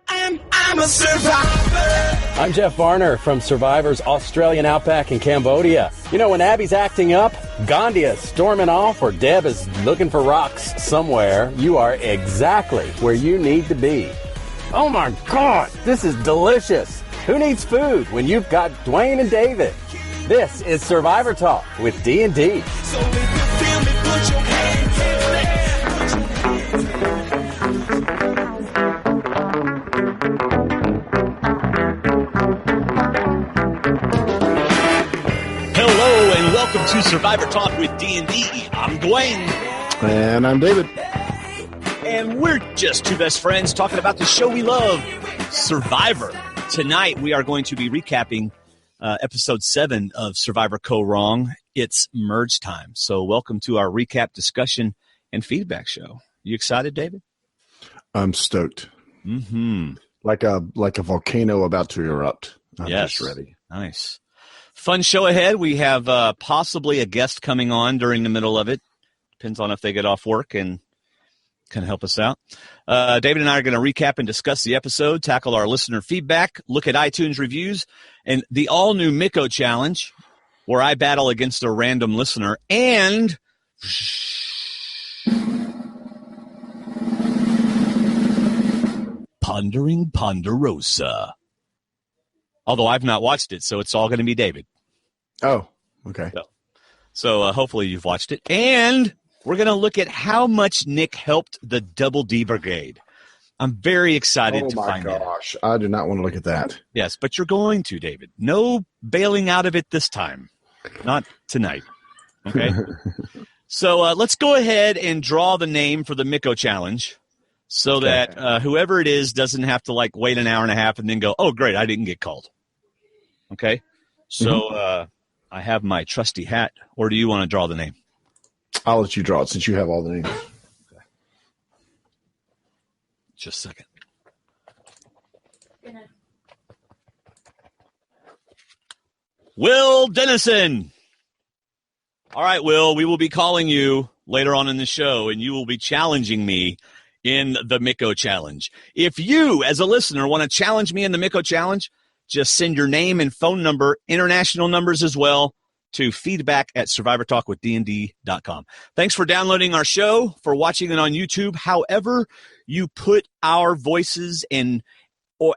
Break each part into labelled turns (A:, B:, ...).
A: I'm a survivor.
B: I'm Jeff Varner from Survivor's Australian Outback in Cambodia. You know, when Abby's acting up, Gandhi is storming off, or Deb is looking for rocks somewhere, you are exactly where you need to be. Oh my God, this is delicious. Who needs food when you've got Dwaine and David? This is Survivor Talk with D&D.
A: So if you feel me, put your hands in there.
C: Hello and welcome to Survivor Talk with D&D. I'm Dwaine.
D: And I'm David.
C: And we're just two best friends talking about the show we love, Survivor. Tonight we are going to be recapping episode 7 of Survivor Kaôh Rōng. It's merge time. So welcome to our recap, discussion, and feedback show. You excited, David?
D: I'm stoked.
C: Mm-hmm.
D: Like a volcano about to erupt. I'm just ready.
C: Nice. Fun show ahead. We have possibly a guest coming on during the middle of it. Depends on if they get off work and can help us out. David and I are going to recap and discuss the episode, tackle our listener feedback, look at iTunes reviews, and the all-new Miko Challenge, where I battle against a random listener, and Pondering Ponderosa. Although I've not watched it, so it's all going to be David.
D: Oh, okay.
C: So hopefully you've watched it. And we're going to look at how much Nick helped the Double D Brigade. I'm very excited to find out. Oh, my
D: gosh. I do not want to look at that.
C: Yes, but you're going to, David. No bailing out of it this time. Not tonight. Okay? So let's go ahead and draw the name for the Miko Challenge so that whoever it is doesn't have to, wait an hour and a half and then go, oh, great, I didn't get called. Okay? So I have my trusty hat. Or do you want to draw the name?
D: I'll let you draw it since you have all the names.
C: Okay. Just a second. Will Dennison. All right, Will, we will be calling you later on in the show, and you will be challenging me in the Miko Challenge. If you, as a listener, want to challenge me in the Miko Challenge, just send your name and phone number, international numbers as well, to feedback@survivortalkwithdnd.com. Thanks for downloading our show, for watching it on YouTube. However you put our voices or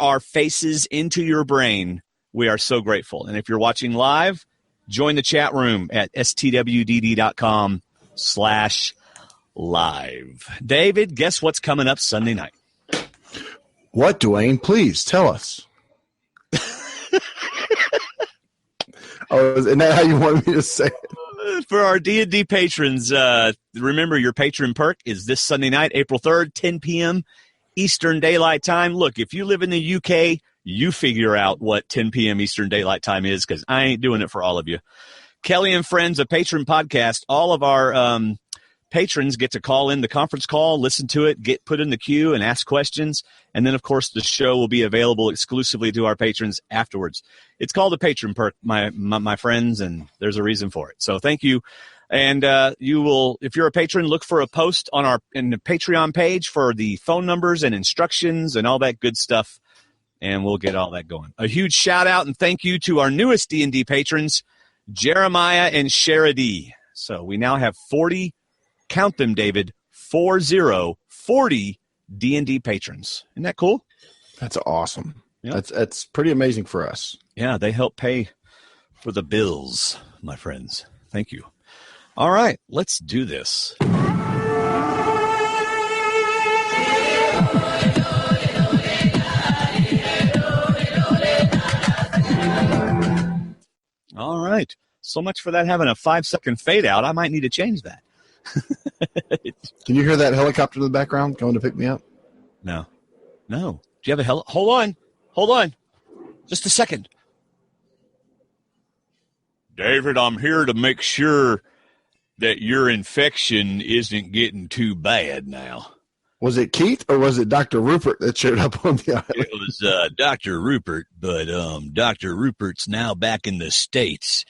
C: our faces into your brain, we are so grateful. And if you're watching live, join the chat room at stwdd.com/live. David, guess what's coming up Sunday night?
D: What, Dwaine? Please tell us. Oh, isn't that how you wanted me to say it?
C: For our D&D patrons, remember your patron perk is this Sunday night, April 3rd, 10 p.m. Eastern Daylight Time. Look, if you live in the UK, you figure out what 10 p.m. Eastern Daylight Time is, because I ain't doing it for all of you. Kelly and Friends, a patron podcast. All of our patrons get to call in the conference call, listen to it, get put in the queue, and ask questions. And then, of course, the show will be available exclusively to our patrons afterwards. It's called a patron perk, my friends, and there's a reason for it. So thank you. And you will, if you're a patron, look for a post in the Patreon page for the phone numbers and instructions and all that good stuff, and we'll get all that going. A huge shout out and thank you to our newest D&D patrons, Jeremiah and Sharady. So we now have 40. Count them, David. 40 D&D patrons. Isn't that cool?
D: That's awesome.
C: Yep.
D: That's pretty amazing for us.
C: Yeah, they help pay for the bills, my friends. Thank you. All right, let's do this. All right. So much for that having a 5-second fade out. I might need to change that.
D: Can you hear that helicopter in the background going to pick me up?
C: No. Do you have a Hold on. Just a second. David, I'm here to make sure that your infection isn't getting too bad now.
D: Was it Keith or was it Dr. Rupert that showed up on the island?
C: It was Dr. Rupert, but Dr. Rupert's now back in the States,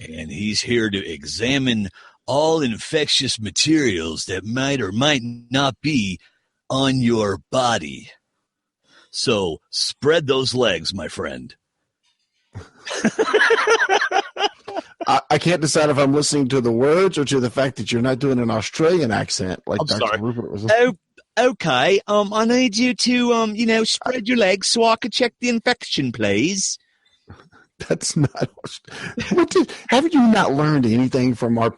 C: and he's here to examine all infectious materials that might or might not be on your body. So spread those legs, my friend.
D: I can't decide if I'm listening to the words or to the fact that you're not doing an Australian accent like
C: I'm
D: Dr.
C: sorry.
D: Rupert was.
C: Oh, okay. I need you to, spread your legs so I can check the infection, please.
D: That's not. Haven't you not learned anything from our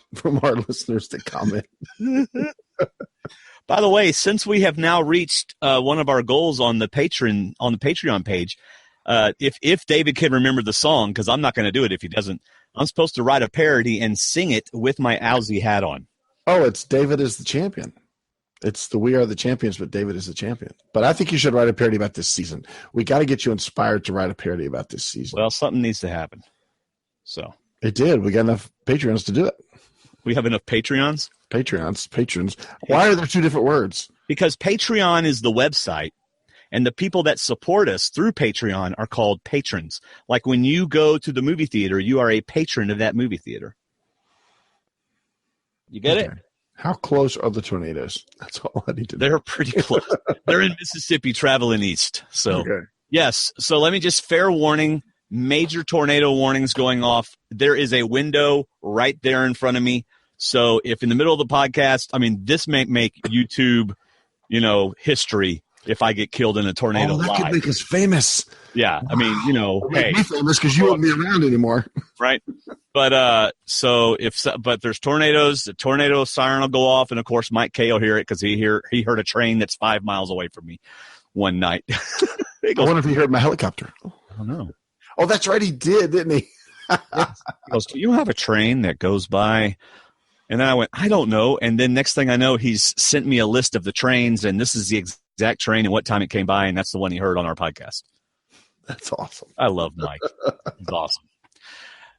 D: listeners that comment?
C: By the way, since we have now reached one of our goals on the Patreon page, if David can remember the song, because I'm not going to do it if he doesn't, I'm supposed to write a parody and sing it with my Owsie hat on.
D: Oh, it's David is the champion. It's the We Are the Champions, but David is the champion. But I think you should write a parody about this season. We got to get you inspired to write a parody about this season.
C: Well, something needs to happen. So
D: it did. We got enough Patreons to do it.
C: We have enough Patreons?
D: Patrons. Why are there two different words?
C: Because Patreon is the website, and the people that support us through Patreon are called patrons. Like when you go to the movie theater, you are a patron of that movie theater. You get it?
D: How close are the tornadoes? That's all I need to know.
C: They're pretty close. They're in Mississippi traveling east. So, Yes. So let me just fair warning, major tornado warnings going off. There is a window right there in front of me. So if in the middle of the podcast, this may make YouTube, history if I get killed in a tornado
D: that
C: live.
D: could make us famous.
C: Yeah. Hey.
D: Be famous because you won't be around anymore.
C: Right. But but there's tornadoes, the tornado siren will go off, and of course Mike Kaôh will hear it because he heard a train that's 5 miles away from me one night.
D: I wonder if he heard my helicopter.
C: I don't know.
D: Oh, that's right, he did, didn't he?
C: He goes, do you have a train that goes by? And then I went, I don't know. And then next thing I know, he's sent me a list of the trains, and this is the exact train and what time it came by, and that's the one he heard on our podcast.
D: That's awesome.
C: I love Mike. He's awesome.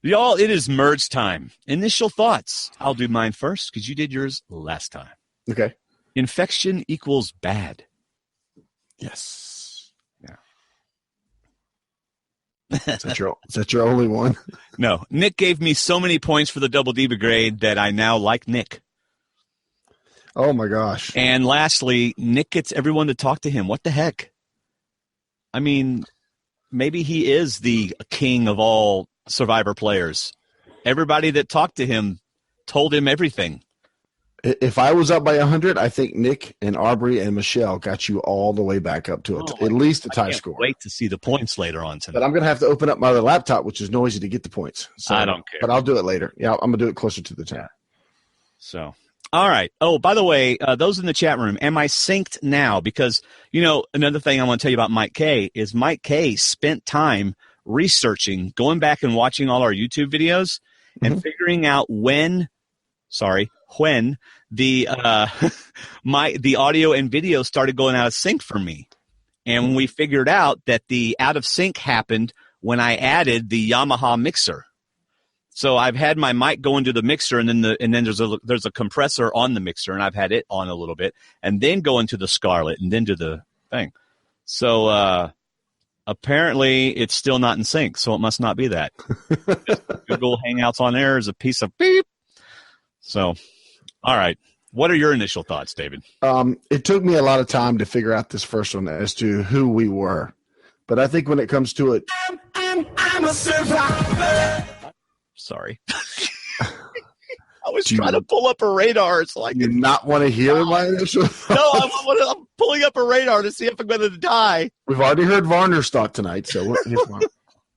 C: Y'all, it is merge time. Initial thoughts. I'll do mine first because you did yours last time.
D: Okay.
C: Infection equals bad.
D: Yes.
C: Yeah.
D: Is that your only one?
C: No. Nick gave me so many points for the double D grade that I now like Nick.
D: Oh, my gosh.
C: And lastly, Nick gets everyone to talk to him. What the heck? Maybe he is the king of all Survivor players. Everybody that talked to him told him everything.
D: If I was up by 100, I think Nick and Aubrey and Michelle got you all the way back up to at least a tie score.
C: Wait to see the points later on tonight.
D: But I'm going to have to open up my other laptop, which is noisy, to get the points. So,
C: I don't care.
D: But I'll do it later. Yeah, I'm going to do it closer to the time.
C: Yeah. So, all right. Oh, by the way, those in the chat room, am I synced now? Because, another thing I want to tell you about Mike Kaôh is Mike Kaôh spent time researching, going back and watching all our YouTube videos and figuring out when the the audio and video started going out of sync for me. And we figured out that the out of sync happened when I added the Yamaha mixer. So I've had my mic go into the mixer, and then there's a compressor on the mixer, and I've had it on a little bit, and then go into the Scarlett, and then to the thing. So apparently it's still not in sync, so it must not be that. Google Hangouts on there is a piece of beep. So, all right. What are your initial thoughts, David?
D: It took me a lot of time to figure out this first one as to who we were. But I think when it comes to it...
A: I'm a survivor.
C: Sorry. I was trying to pull up a radar. So I
D: you not want to hear my initial thoughts?
C: No, I'm pulling up a radar to see if I'm going to die.
D: We've already heard Varner's thought tonight. So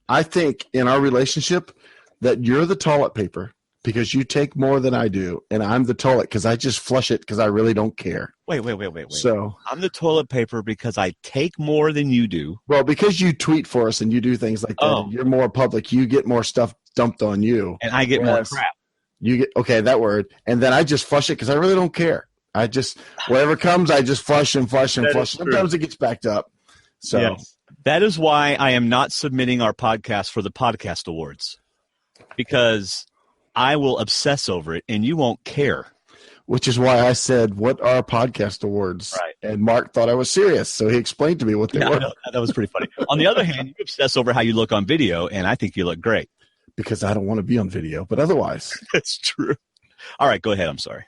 D: I think in our relationship that you're the toilet paper because you take more than I do, and I'm the toilet because I just flush it because I really don't care.
C: Wait.
D: So
C: I'm the toilet paper because I take more than you do.
D: Well, because you tweet for us and you do things like that, and you're more public, you get more stuff dumped on you.
C: And I get more crap.
D: You get, that word. And then I just flush it because I really don't care. I just, whatever comes, I just flush and flush and flush. Sometimes it gets backed up. So
C: yes. That is why I am not submitting our podcast for the podcast awards, because I will obsess over it and you won't care.
D: Which is why I said, what are podcast awards?
C: Right.
D: And Mark thought I was serious. So he explained to me what they were.
C: That was pretty funny. On the other hand, you obsess over how you look on video, and I think you look great.
D: Because I don't want to be on video, but otherwise.
C: That's true. All right, go ahead. I'm sorry.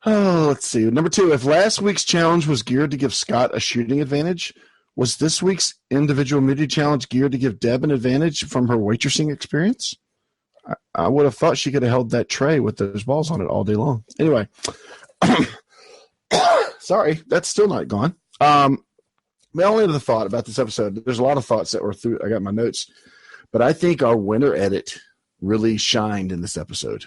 D: Oh, let's see. Number 2, if last week's challenge was geared to give Scott a shooting advantage, Was this week's individual immunity challenge geared to give Deb an advantage from her waitressing experience? I would have thought she could have held that tray with those balls on it all day long. Anyway, sorry, that's still not gone. My only other thought about this episode, there's a lot of thoughts that were through. I got my notes, but I think our winter edit really shined in this episode.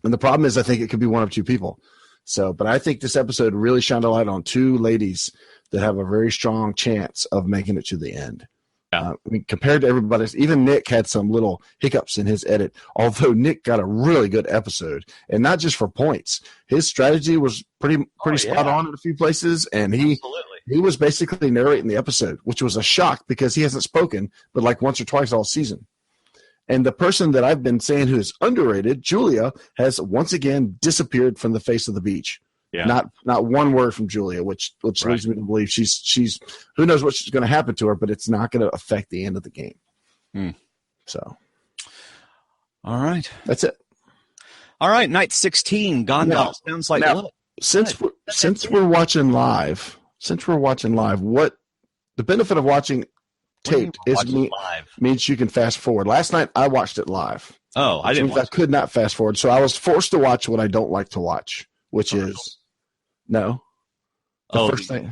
D: And the problem is I think it could be one of two people. So, but I think this episode really shined a light on two ladies that have a very strong chance of making it to the end.
C: Yeah.
D: I mean, compared to everybody else, even Nick had some little hiccups in his edit, although Nick got a really good episode, and not just for points. His strategy was pretty spot on in a few places, and he was basically narrating the episode, which was a shock because he hasn't spoken but like once or twice all season. And the person that I've been saying who is underrated, Julia, has once again disappeared from the face of the beach. Yeah. Not one word from Julia, which leads me to believe she's who knows what's going to happen to her, but it's not going to affect the end of the game. So,
C: all right,
D: that's it.
C: All right, night 16. Gondal sounds like
D: now, since we're watching live, what the benefit of watching taped means you can fast forward. Last night I watched it live.
C: Oh, I didn't.
D: I could not fast forward, so I was forced to watch what I don't like to watch, which is. No. First thing.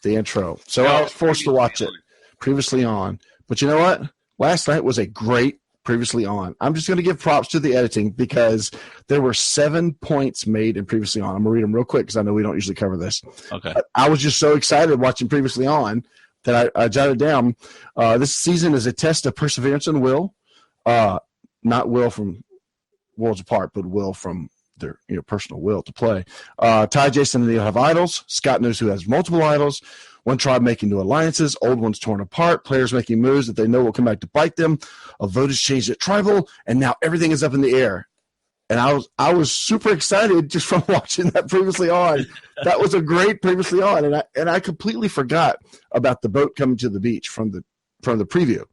D: The intro. So I was forced to watch it previously on. But you know what? Last night was a great previously on. I'm just going to give props to the editing because there were 7 points made in previously on. I'm going to read them real quick because I know we don't usually cover this.
C: Okay.
D: I was just so excited watching previously on that I jotted down. This season is a test of perseverance and will. Not will from Worlds Apart, but will from their personal will to play. Ty, Jason, and Neil have idols. Scott knows who has multiple idols. One tribe making new alliances, old ones torn apart, players making moves that they know will come back to bite them. A vote has changed at tribal, and now everything is up in the air. And I was super excited just from watching that previously on. That was a great previously on, and I completely forgot about the boat coming to the beach from the preview.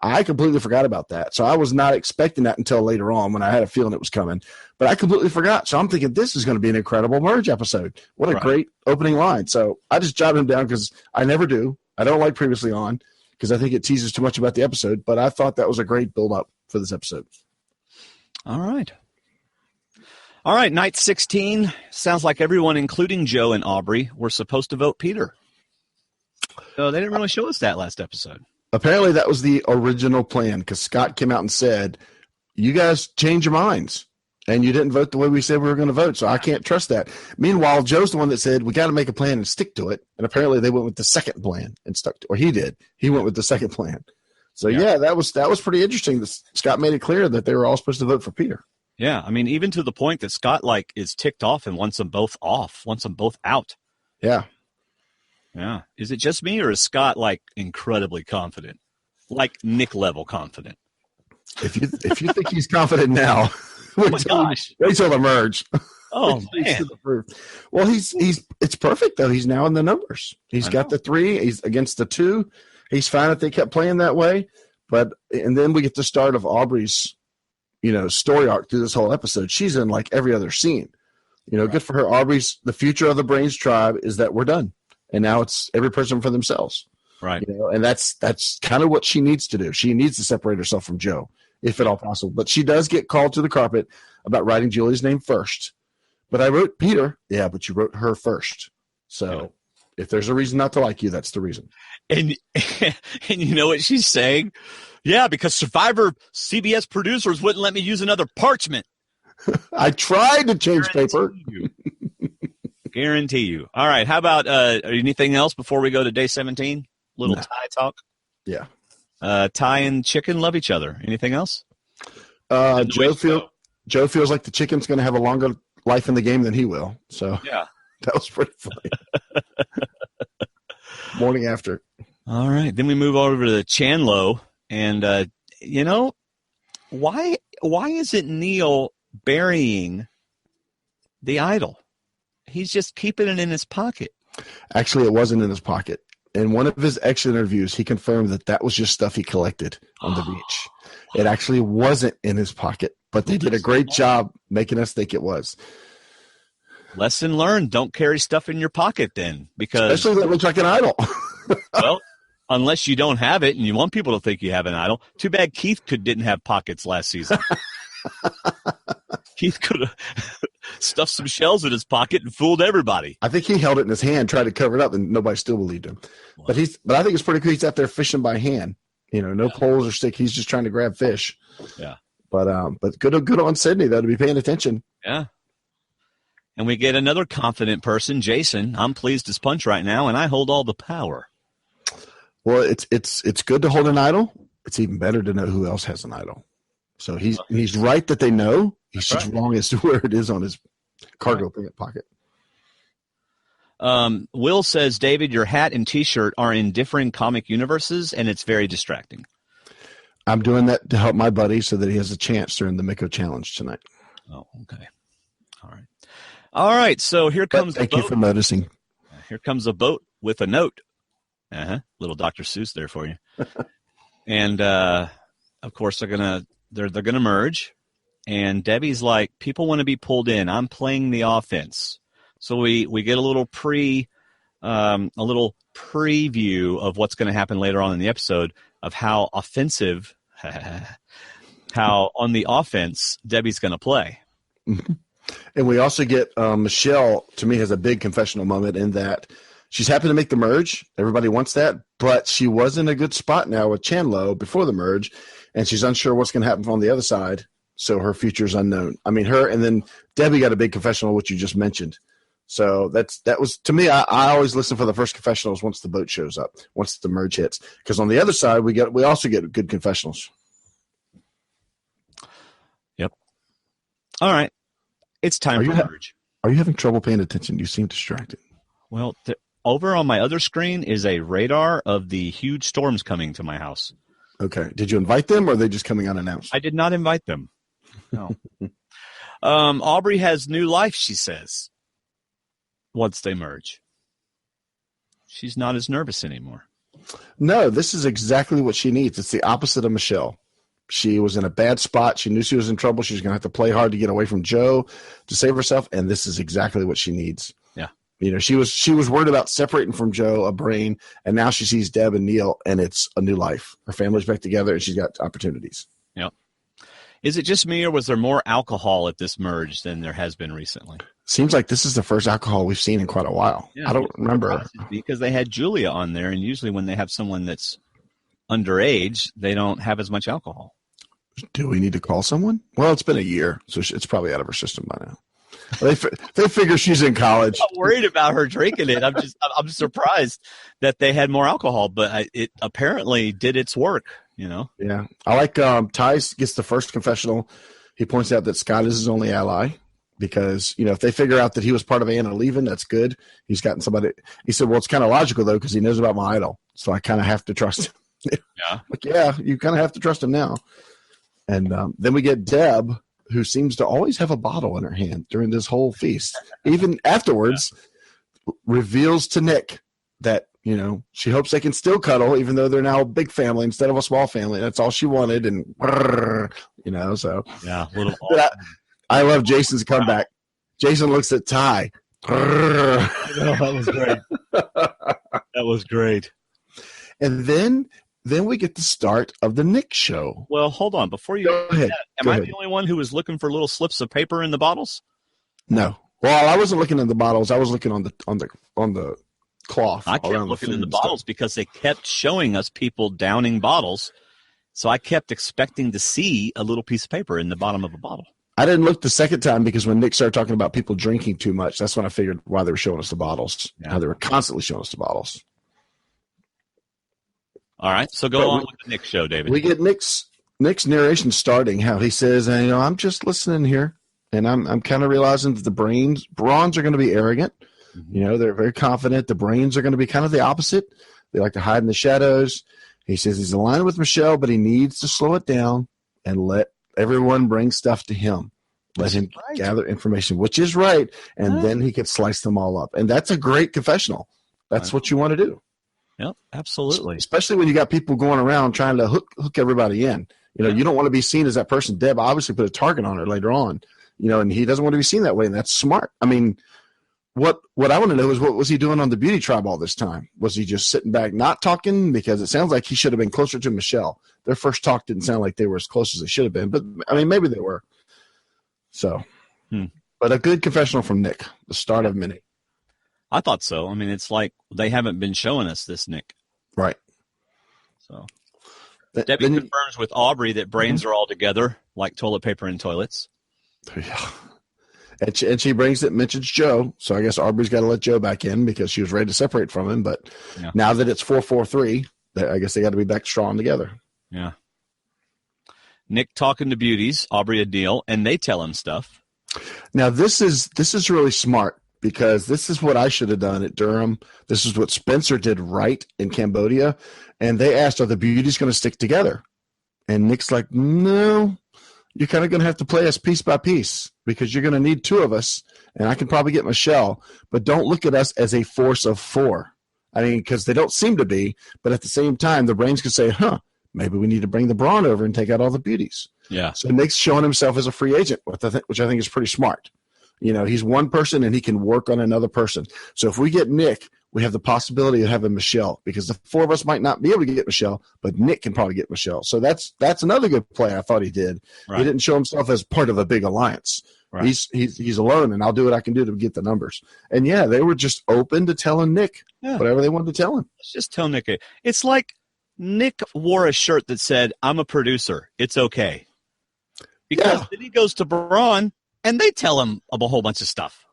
D: I completely forgot about that. So I was not expecting that until later on when I had a feeling it was coming. But I completely forgot. So I'm thinking this is going to be an incredible merge episode. What a great opening line. So I just jotted them down because I never do. I don't like previously on because I think it teases too much about the episode. But I thought that was a great build-up for this episode.
C: All right. All right, night 16. Sounds like everyone, including Joe and Aubrey, were supposed to vote Peter. So they didn't really show us that last episode.
D: Apparently that was the original plan because Scott came out and said, you guys change your minds and you didn't vote the way we said we were going to vote. So I can't trust that. Meanwhile, Joe's the one that said, we got to make a plan and stick to it. And apparently they went with the second plan and stuck to it. Or he did. He went with the second plan. So yeah, that was pretty interesting. Scott made it clear that they were all supposed to vote for Peter.
C: Yeah. I mean, even to the point that Scott is ticked off and wants them both off, wants them both out.
D: Yeah.
C: Yeah. Is it just me or is Scott incredibly confident? Like Nick level confident?
D: If you think he's confident now, wait till the merge.
C: Oh man.
D: Well, it's perfect though. He's now in the numbers. He's got the 3. He's against the 2. He's fine if they kept playing that way. And then we get the start of Aubrey's, story arc through this whole episode. She's in every other scene. Good for her. Aubrey's the future of the Brains tribe is that we're done. And now it's every person for themselves.
C: Right.
D: And that's kind of what she needs to do. She needs to separate herself from Joe, if at all possible. But she does get called to the carpet about writing Julie's name first. But I wrote Peter. Yeah, but you wrote her first. So if there's a reason not to like you, that's the reason.
C: And you know what she's saying? Yeah, because Survivor CBS producers wouldn't let me use another parchment.
D: I tried to change paper.
C: Guarantee you. All right. How about anything else before we go to day 17? Little Ty talk?
D: Yeah.
C: Ty and chicken love each other. Anything else?
D: Joe feels like the chicken's going to have a longer life in the game than he will. So
C: yeah, that
D: was pretty funny. Morning after.
C: All right. Then we move over to Chandlo. And, why isn't Neil burying the idol? He's just keeping it in his pocket.
D: Actually, it wasn't in his pocket. In one of his exit interviews, he confirmed that was just stuff he collected on the beach. It actually wasn't in his pocket, but they did a great job making us think it was.
C: Lesson learned. Don't carry stuff in your pocket then. Because
D: especially that looks like an idol.
C: Well, unless you don't have it and you want people to think you have an idol. Too bad Keith didn't have pockets last season. Keith could have stuffed some shells in his pocket and fooled everybody.
D: I think he held it in his hand, tried to cover it up, and nobody still believed him. Wow. But I think it's pretty cool. He's out there fishing by hand. No poles or stick. He's just trying to grab fish.
C: Yeah.
D: But good on Sydney though to be paying attention.
C: Yeah. And we get another confident person, Jason. I'm pleased as punch right now, and I hold all the power.
D: Well, it's good to hold an idol. It's even better to know who else has an idol. So he's right that they know. He's just wrong as to where it is on his cargo pocket.
C: Will says, David, your hat and T-shirt are in differing comic universes, and it's very distracting.
D: I'm doing that to help my buddy so that he has a chance during the Miko Challenge tonight.
C: Oh, okay. All right. So here comes.
D: Thank you for noticing.
C: Here comes a boat with a note. Little Dr. Seuss there for you. And of course they're gonna merge. And Debbie's like, people want to be pulled in. I'm playing the offense. So we get a little preview of what's going to happen later on in the episode of how offensive, how on the offense Debbie's going to play.
D: And we also get Michelle, to me, has a big confessional moment in that she's happy to make the merge. Everybody wants that, but she was in a good spot now with Chandlo before the merge, and she's unsure what's going to happen on the other side. So her future is unknown. I mean, her and then Debbie got a big confessional, which you just mentioned. So that was, to me, I always listen for the first confessionals once the boat shows up, once the merge hits, because on the other side we also get good confessionals.
C: Yep. All right, it's time for merge.
D: Are you having trouble paying attention? You seem distracted.
C: Well, over on my other screen is a radar of the huge storms coming to my house.
D: Okay. Did you invite them, or are they just coming unannounced?
C: I did not invite them. No. Aubrey has new life, she says. Once they merge, she's not as nervous anymore.
D: No, this is exactly what she needs. It's the opposite of Michelle. She was in a bad spot. She knew she was in trouble. She was going to have to play hard to get away from Joe to save herself, and this is exactly what she needs.
C: Yeah.
D: She was worried about separating from Joe, a brain, and now she sees Deb and Neil, and it's a new life. Her family's back together, and she's got opportunities.
C: Yep. Is it just me, or was there more alcohol at this merge than there has been recently?
D: Seems like this is the first alcohol we've seen in quite a while. Yeah, I don't remember.
C: Because they had Julia on there, and usually when they have someone that's underage, they don't have as much alcohol.
D: Do we need to call someone? Well, it's been a year, so it's probably out of her system by now. They figure she's in college.
C: I'm not worried about her drinking it. I'm surprised that they had more alcohol, but it apparently did its work. Yeah,
D: I like Ty gets the first confessional. He points out that Scott is his only ally because if they figure out that he was part of Anna leaving, that's good. He's gotten somebody. He said, "Well, it's kind of logical though because he knows about my idol, so I kind of have to trust him." Yeah, you kind of have to trust him now. And then we get Deb, who seems to always have a bottle in her hand during this whole feast. Even afterwards, reveals to Nick that, she hopes they can still cuddle, even though they're now a big family instead of a small family. That's all she wanted. And, so.
C: Yeah.
D: I love Jason's comeback. Jason looks at Ty.
C: That was great. That was great.
D: And then we get the start of the Nick show.
C: Well, hold on. Before you
D: go ahead.
C: Am I the only one who was looking for little slips of paper in the bottles?
D: No. Well, I wasn't looking in the bottles. I was looking on the cloth.
C: I kept looking in the bottles because they kept showing us people downing bottles. So I kept expecting to see a little piece of paper in the bottom of a bottle.
D: I didn't look the second time because when Nick started talking about people drinking too much, that's when I figured why they were showing us the bottles. Yeah. How they were constantly showing us the bottles.
C: All right, so go on with the Nick show, David.
D: We get Nick's narration starting, how he says, I'm just listening here, and I'm kind of realizing that the Brawns are going to be arrogant. Mm-hmm. They're very confident. The Brains are going to be kind of the opposite. They like to hide in the shadows. He says he's aligned with Michelle, but he needs to slow it down and let everyone bring stuff to him. Let him gather information, which is right, and then he can slice them all up. And that's a great confessional. That's what you want to do.
C: Yep, absolutely.
D: Especially when you got people going around trying to hook everybody in. You don't want to be seen as that person. Deb obviously put a target on her later on, and he doesn't want to be seen that way, and that's smart. I mean, what I want to know is what was he doing on the beauty tribe all this time? Was he just sitting back, not talking? Because it sounds like he should have been closer to Michelle. Their first talk didn't sound like they were as close as they should have been, but I mean, maybe they were. So, but a good confessional from Nick, the start of many.
C: I thought so. I mean, it's like they haven't been showing us this, Nick.
D: Right.
C: So Debbie confirms with Aubrey that brains are all together, like toilet paper and toilets.
D: Yeah. And she mentions Joe, so I guess Aubrey's got to let Joe back in because she was ready to separate from him. But now that it's 4-4-3, I guess they got to be back strong together.
C: Yeah. Nick talking to beauties, Aubrey a deal, and they tell him stuff.
D: Now this is really smart because this is what I should have done at Durham. This is what Spencer did right in Cambodia, and they asked, "Are the beauties going to stick together?" And Nick's like, "No, you're kind of going to have to play us piece by piece because you're going to need two of us, and I can probably get Michelle, but don't look at us as a force of four." I mean, because they don't seem to be, but at the same time, the brains could say, maybe we need to bring the Brawn over and take out all the beauties.
C: Yeah.
D: So Nick's showing himself as a free agent, which I think is pretty smart. You know, he's one person and he can work on another person. So if we get Nick, we have the possibility of having Michelle because the four of us might not be able to get Michelle, but Nick can probably get Michelle. So that's another good play I thought he did. Right. He didn't show himself as part of a big alliance. Right. He's alone, and I'll do what I can do to get the numbers. And, yeah, they were just open to telling Nick whatever they wanted to tell him.
C: Let's just tell Nick. It's like Nick wore a shirt that said, "I'm a producer. It's okay." Because then he goes to Brawn, and they tell him a whole bunch of stuff.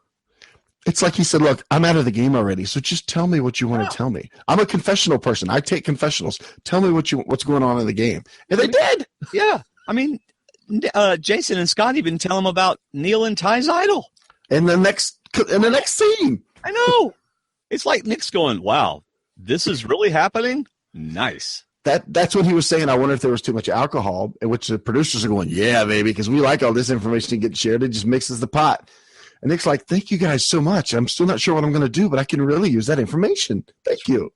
D: It's like he said, "Look, I'm out of the game already, so just tell me what you want to tell me. I'm a confessional person. I take confessionals. Tell me what's going on in the game." And they did.
C: Yeah. I mean, Jason and Scott even tell him about Neil and Ty's idol.
D: In the next scene.
C: I know. It's like Nick's going, "Wow, this is really happening? Nice."
D: That's what he was saying. I wonder if there was too much alcohol, in which the producers are going, "Yeah, baby, because we like all this information getting shared. It just mixes the pot." And Nick's like, "Thank you guys so much. I'm still not sure what I'm going to do, but I can really use that information. Thank you."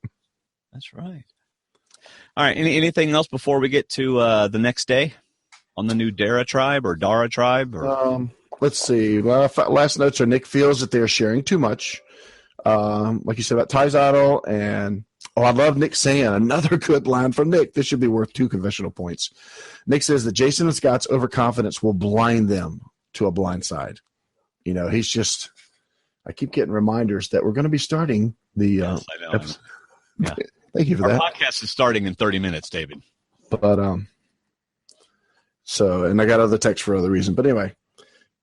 C: That's right. All right. Anything else before we get to the next day on the new Dara tribe or Dara tribe? Or?
D: Let's see. Well, last notes are Nick feels that they're sharing too much. Like you said about Ty's idol, and I love Nick saying another good line from Nick. This should be worth 2 confessional points. Nick says that Jason and Scott's overconfidence will blind them to a blind side. You know, he's just. I keep getting reminders that we're going to be starting the.
C: Yes, I know. Yeah.
D: Thank you for that.
C: Our podcast is starting in 30 minutes, David.
D: But so, and I got other texts for other reasons. But anyway,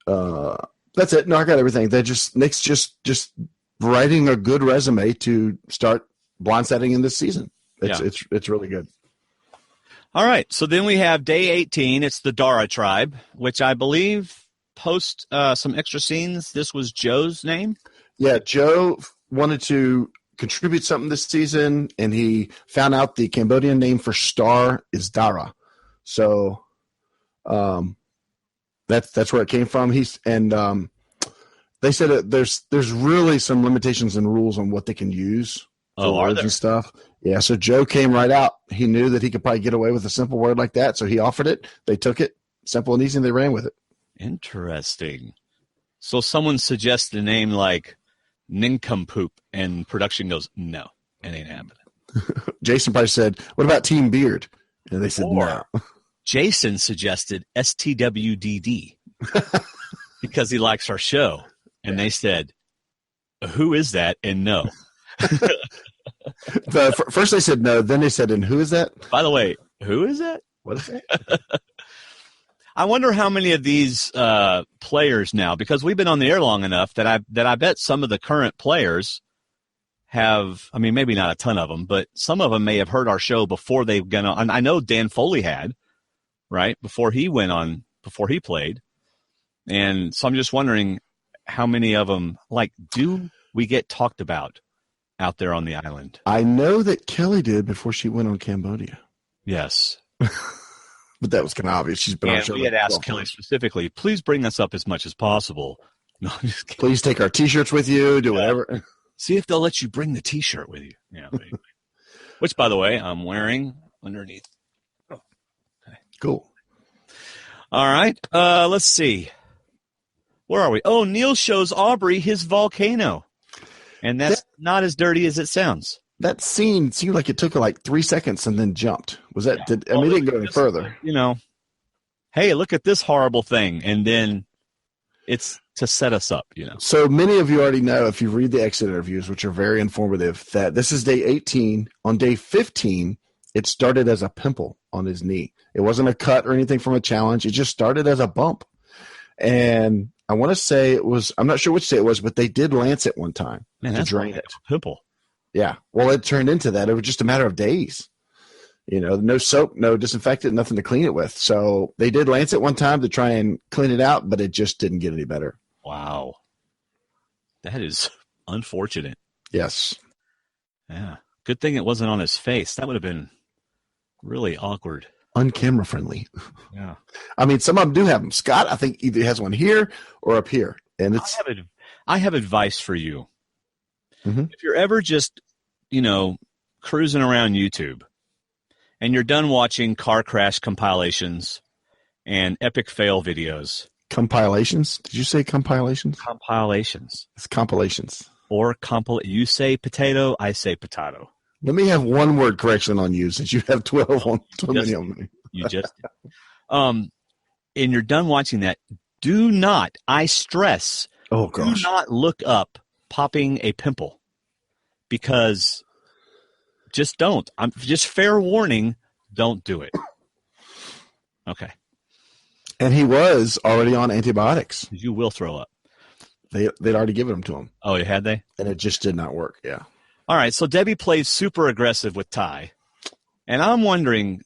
D: that's it. No, I got everything. Nick's just writing a good resume to start blindsiding in this season. It's really good.
C: All right. So then we have day 18. It's the Dara tribe, which I believe post some extra scenes. This was Joe's name.
D: Yeah. Joe wanted to contribute something this season, and he found out the Cambodian name for star is Dara. So that's where it came from. They said there's really some limitations and rules on what they can use for words and stuff. Yeah, so Joe came right out. He knew that he could probably get away with a simple word like that, so he offered it. They took it, simple and easy, and they ran with it.
C: Interesting. So someone suggests a name like Nincompoop, and production goes, "No, it ain't happening."
D: Jason probably said, "What about Team Beard?" And they said, "No."
C: Jason suggested STWDD because he likes our show. And they said, "Who is that?" And no.
D: First they said no, then they said, "And who is that?"
C: By the way, who is that?
D: What is that?
C: I wonder how many of these players now, because we've been on the air long enough that I bet some of the current players have, I mean, maybe not a ton of them, but some of them may have heard our show before they've gone on. I know Dan Foley had, right, before he played. And so I'm just wondering how many of them, do we get talked about out there on the island?
D: I know that Kelly did before she went on Cambodia.
C: Yes.
D: But that was kind of obvious. She's been on the show.
C: We had asked Kelly specifically, please bring us up as much as possible. No, I'm just kidding.
D: Please take our T-shirts with you, do whatever.
C: See if they'll let you bring the T-shirt with you. Yeah. Which, by the way, I'm wearing underneath. Oh, okay.
D: Cool.
C: All right. Let's see. Where are we? Oh, Neil shows Aubrey his volcano. And that's not as dirty as it sounds.
D: That scene seemed like it took like 3 seconds and then jumped. Was that?
C: Yeah.
D: It didn't go any further.
C: Hey, look at this horrible thing, and then it's to set us up.
D: So many of you already know, if you read the exit interviews, which are very informative, that this is day 18. On day 15, it started as a pimple on his knee. It wasn't a cut or anything from a challenge. It just started as a bump. And I want to say it was, I'm not sure which day it was, but they did lance it one time to drain it.
C: Pimple.
D: Yeah. Well, it turned into that. It was just a matter of days. No soap, no disinfectant, nothing to clean it with. So they did lance it one time to try and clean it out, but it just didn't get any better.
C: Wow. That is unfortunate.
D: Yes.
C: Yeah. Good thing it wasn't on his face. That would have been really awkward.
D: Uncamera friendly.
C: Yeah.
D: I mean, some of them do have them. Scott, I think, either has one here or up here. And it's.
C: I have advice for you.
D: Mm-hmm.
C: If you're ever just, cruising around YouTube and you're done watching car crash compilations and epic fail videos.
D: Compilations? Did you say compilations?
C: Compilations.
D: It's compilations.
C: Or you say potato, I say potato.
D: Let me have one word correction on you since you have 12 on too many on me.
C: You just did. And you're done watching that. Do not, I stress,
D: do
C: not look up popping a pimple, because just don't. Just fair warning, don't do it. Okay.
D: And he was already on antibiotics.
C: You will throw up.
D: They'd already given them to him.
C: Oh, had they?
D: And it just did not work. Yeah.
C: All right. So Debbie plays super aggressive with Ty. And I'm wondering,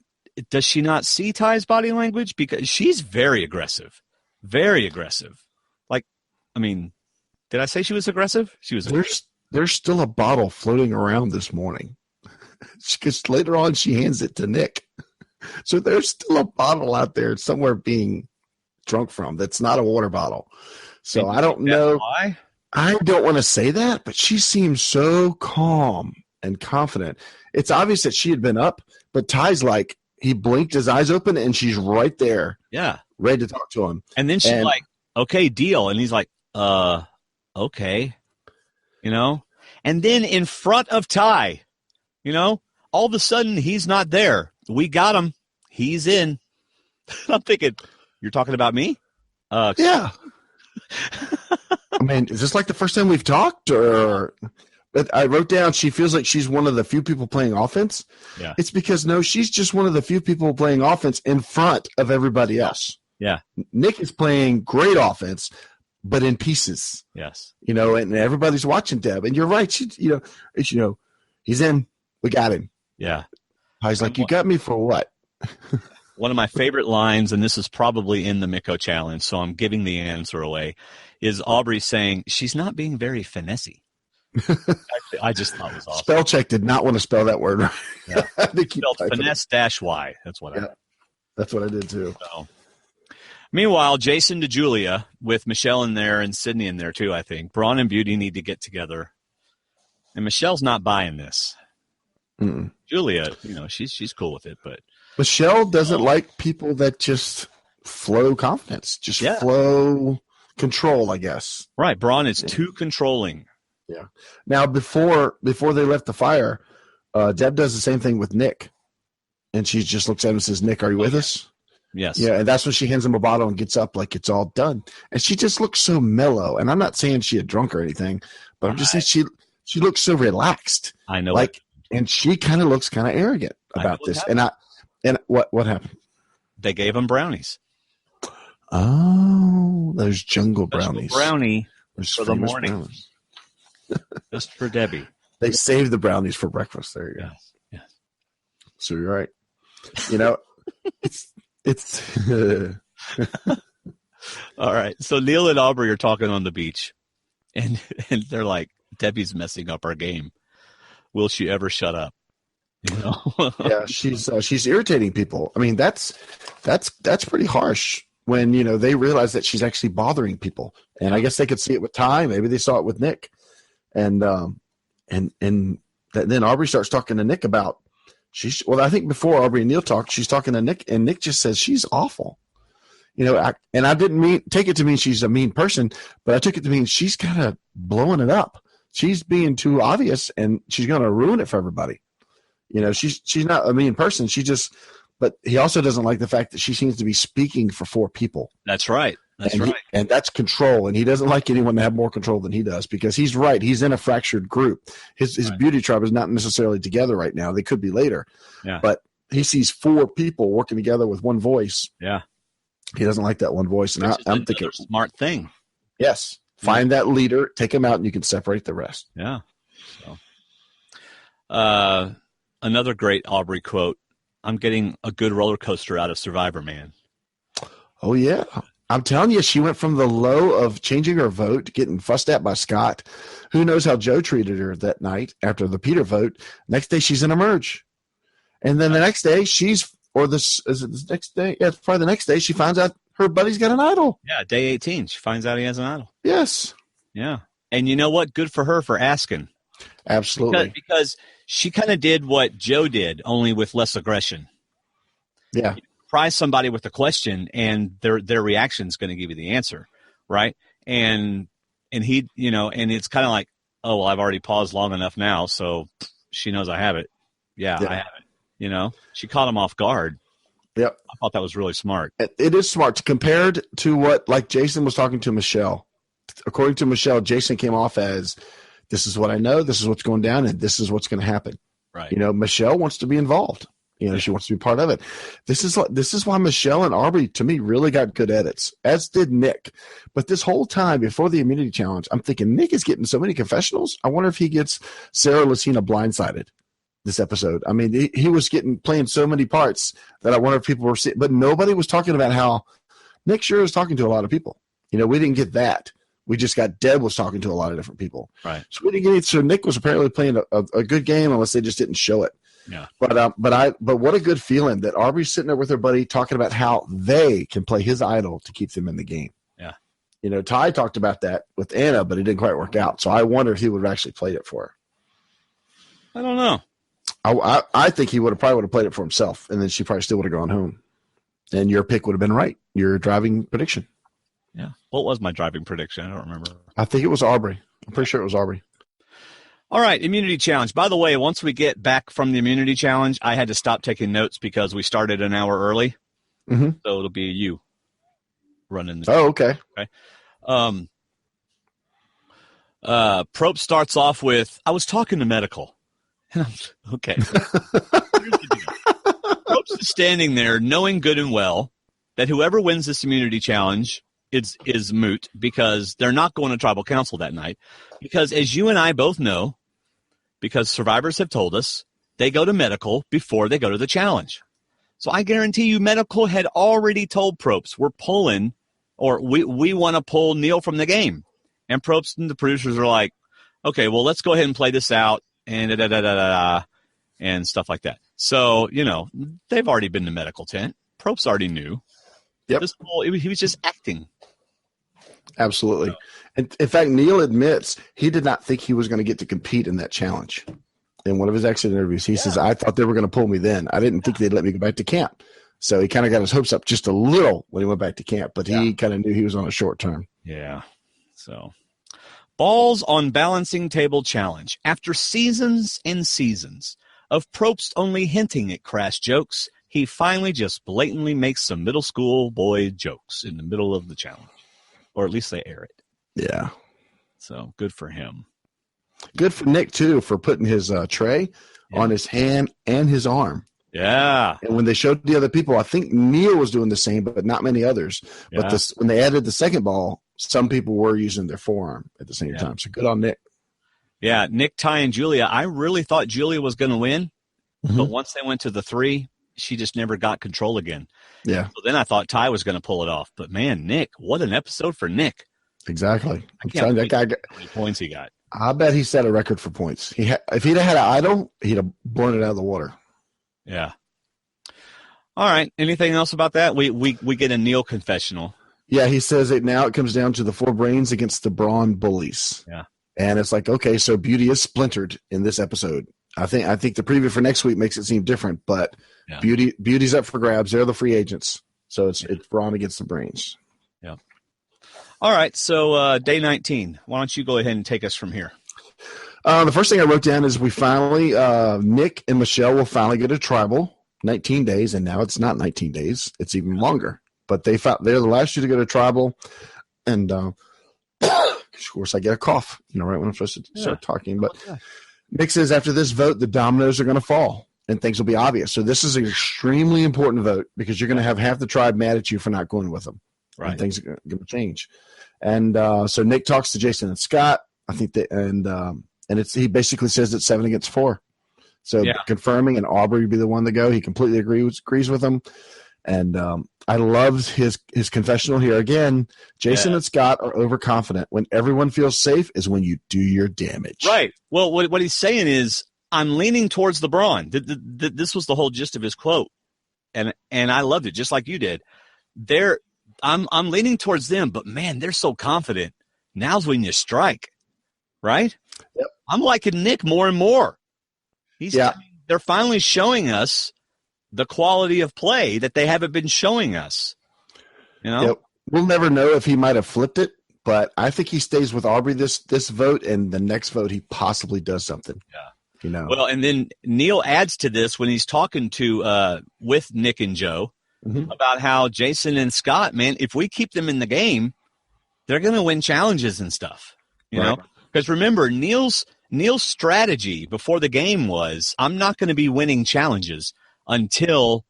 C: does she not see Ty's body language? Because she's very aggressive. Very aggressive. Did I say she was aggressive? She was aggressive.
D: There's still a bottle floating around this morning. Because later on she hands it to Nick. So there's still a bottle out there somewhere being drunk from that's not a water bottle. So I don't know.
C: Why?
D: I don't want to say that, but she seems so calm and confident. It's obvious that she had been up, but Ty's like, he blinked his eyes open and she's right there.
C: Yeah.
D: Ready to talk to him.
C: And then she's like, okay, deal. And he's like, okay. And then in front of Ty, all of a sudden he's not there. We got him. He's in. I'm thinking, you're talking about me?
D: Yeah. I mean, is this like the first time we've talked? But I wrote down she feels like she's one of the few people playing offense.
C: Yeah.
D: It's because, no, she's just one of the few people playing offense in front of everybody else.
C: Yeah.
D: Nick is playing great offense, but in pieces.
C: Yes.
D: And everybody's watching Deb. And you're right. He's in. We got him.
C: Yeah.
D: He's like, you got me for what?
C: One of my favorite lines, and this is probably in the Miko challenge, so I'm giving the answer away, is Aubrey saying, she's not being very finessey. I just thought it was awesome.
D: Spell check did not want to spell that word right.
C: Yeah. Spelled finesse-y. That's what
D: That's what I did too.
C: So. Meanwhile, Jason to Julia, with Michelle in there and Sydney in there too, I think. Brawn and Beauty need to get together. And Michelle's not buying this.
D: Mm-mm.
C: Julia, she's cool with it, but
D: Michelle doesn't like people that just flow confidence, flow control, I guess.
C: Right. Brawn is too controlling.
D: Yeah. Now, before they left the fire, Deb does the same thing with Nick. And she just looks at him and says, Nick, are you with us?
C: Yes.
D: Yeah, and that's when she hands him a bottle and gets up like it's all done. And she just looks so mellow. And I'm not saying she had drunk or anything, but I'm just saying she looks so relaxed.
C: I know.
D: And she kind of looks kind of arrogant about this. And what happened?
C: They gave him brownies.
D: Oh, those jungle brownies.
C: Brownie
D: those
C: for the morning. Just for Debbie.
D: They saved the brownies for breakfast. There you go.
C: Yes.
D: So you're right. It's
C: all right. So Neil and Aubrey are talking on the beach, and they're like, Debbie's messing up our game. Will she ever shut up?
D: Yeah, she's irritating people. I mean, that's pretty harsh when they realize that she's actually bothering people. And I guess they could see it with Ty. Maybe they saw it with Nick. And then Aubrey starts talking to Nick about I think before Aubrey and Neil talk, she's talking to Nick, and Nick just says she's awful. I didn't take it to mean she's a mean person, but I took it to mean she's kind of blowing it up. she's being too obvious, and she's going to ruin it for everybody. You know, she's not a mean person. But he also doesn't like the fact that she seems to be speaking for 4 people.
C: That's right.
D: And that's control. And he doesn't like anyone to have more control than he does, because he's right. He's in a fractured group. His beauty tribe is not necessarily together right now. They could be later.
C: Yeah.
D: But he sees 4 people working together with one voice.
C: Yeah.
D: He doesn't like that one voice. And I'm thinking,
C: smart thing.
D: yes, find that leader, take him out, and you can separate the rest.
C: Yeah. So, another great Aubrey quote. I'm getting a good roller coaster out of Survivor, man.
D: Oh, yeah. I'm telling you, she went from the low of changing her vote, getting fussed at by Scott. Who knows how Joe treated her that night after the Peter vote. Next day, she's in a merge. And then the next day, is it the next day? Yeah, it's probably the next day, she finds out her buddy's got an idol.
C: Yeah, day 18, she finds out he has an idol.
D: Yes.
C: Yeah. And you know what? Good for her for asking.
D: Absolutely.
C: Because she kind of did what Joe did, only with less aggression.
D: Yeah.
C: You surprise somebody with a question, and their reaction is going to give you the answer, right? And he, you know, and it's kind of like, oh, well, I've already paused long enough now, so she knows I have it. Yeah, I have it. You know, she caught him off guard.
D: Yep.
C: I thought that was really smart.
D: It is smart compared to what, like Jason was talking to Michelle. According to Michelle, Jason came off as, this is what I know, this is what's going down, and this is what's going to happen.
C: Right.
D: You know, Michelle wants to be involved. You know, she wants to be part of it. This is why Michelle and Aubrey, to me, really got good edits, as did Nick. But this whole time before the immunity challenge, I'm thinking Nick is getting so many confessionals. I wonder if he gets Sarah Lucina blindsided this episode. I mean, he was playing so many parts that I wonder if people were seeing, but nobody was talking about how Nick sure is talking to a lot of people. You know, we didn't get that. We just got Deb was talking to a lot of different people.
C: Right.
D: So we didn't get it. So Nick was apparently playing a good game, unless they just didn't show it.
C: Yeah.
D: But what a good feeling that Aubrey's sitting there with her buddy talking about how they can play his idol to keep them in the game.
C: Yeah.
D: You know, Ty talked about that with Anna, but it didn't quite work out. So I wonder if he would have actually played it for her.
C: I don't know.
D: I think he probably would have played it for himself, and then she probably still would have gone home. And your pick would have been right. Your driving prediction.
C: Yeah. What was my driving prediction? I don't remember.
D: I think it was Aubrey. I'm pretty sure it was Aubrey.
C: All right, immunity challenge. By the way, once we get back from the immunity challenge, I had to stop taking notes because we started an hour early.
D: Mm-hmm.
C: So it'll be you running the
D: Oh, okay.
C: Okay. Probe starts off with, I was talking to medical. Okay. Probe's is standing there knowing good and well that whoever wins this immunity challenge is moot, because they're not going to tribal council that night. Because as you and I both know, because survivors have told us, they go to medical before they go to the challenge. So I guarantee you medical had already told Probst, we're pulling, or we want to pull Neil from the game. And Probst and the producers are like, okay, well, let's go ahead and play this out, and and stuff like that. So, you know, they've already been to medical tent. Probst already knew.
D: Yep.
C: He was just acting.
D: Absolutely. And in fact, Neil admits he did not think he was going to get to compete in that challenge. In one of his exit interviews, he says, I thought they were going to pull me then. I didn't think they'd let me go back to camp. So he kind of got his hopes up just a little when he went back to camp, but he kind of knew he was on a short term.
C: Yeah. So, balls on balancing table challenge. After seasons and seasons of Probst only hinting at crass jokes, he finally just blatantly makes some middle school boy jokes in the middle of the challenge. Or at least they air it.
D: Yeah.
C: So, good for him.
D: Good for Nick, too, for putting his tray on his hand and his arm.
C: Yeah.
D: And when they showed the other people, I think Neil was doing the same, but not many others.
C: Yeah.
D: But when they added the second ball, some people were using their forearm at the same time. So good on Nick.
C: Yeah, Nick, Ty, and Julia. I really thought Julia was going to win.
D: Mm-hmm.
C: But once they went to the 3, she just never got control again.
D: Yeah.
C: So then I thought Ty was going to pull it off. But, man, Nick, what an episode for Nick.
D: Exactly.
C: I can't believe how many points he got.
D: I bet he set a record for points. If he'd have had an idol, he'd have blown it out of the water.
C: Yeah. All right. Anything else about that? We get a Neil confessional.
D: Yeah, he says it now. It comes down to the 4 brains against the Brawn bullies.
C: Yeah.
D: And it's like, okay, so Beauty is splintered in this episode. I think the preview for next week makes it seem different, but Beauty's up for grabs. They're the free agents. So it's Brawn against the brains.
C: Yeah. All right. So day 19. Why don't you go ahead and take us from here?
D: The first thing I wrote down is we finally, Nick and Michelle will finally get a tribal, 19 days, and now it's not 19 days. It's even longer. But they're the last two to go to tribal, and of course I get a cough, right when I'm supposed to start talking. But Nick says after this vote, the dominoes are going to fall, and things will be obvious. So this is an extremely important vote because you're going to have half the tribe mad at you for not going with them. Right. And things are going to change. And so Nick talks to Jason and Scott. I think he basically says it's 7-4. So confirming, and Aubrey would be the one to go. He completely agrees with them. And I loved his confessional here. Again, Jason and Scott are overconfident. When everyone feels safe is when you do your damage. Right.
C: Well, what he's saying is, I'm leaning towards the Brawn. This was the whole gist of his quote. And I loved it, just like you did. I'm leaning towards them, but man, they're so confident. Now's when you strike. Right? Yep. I'm liking Nick more and more. They're finally showing us the quality of play that they haven't been showing us.
D: Yep. We'll never know if he might have flipped it, but I think he stays with Aubrey this vote, and the next vote he possibly does something. Yeah.
C: Well, and then Neil adds to this when he's talking to with Nick and Joe about how Jason and Scott, man, if we keep them in the game, they're going to win challenges and stuff. You know? Because remember, Neil's strategy before the game was, I'm not going to be winning challenges until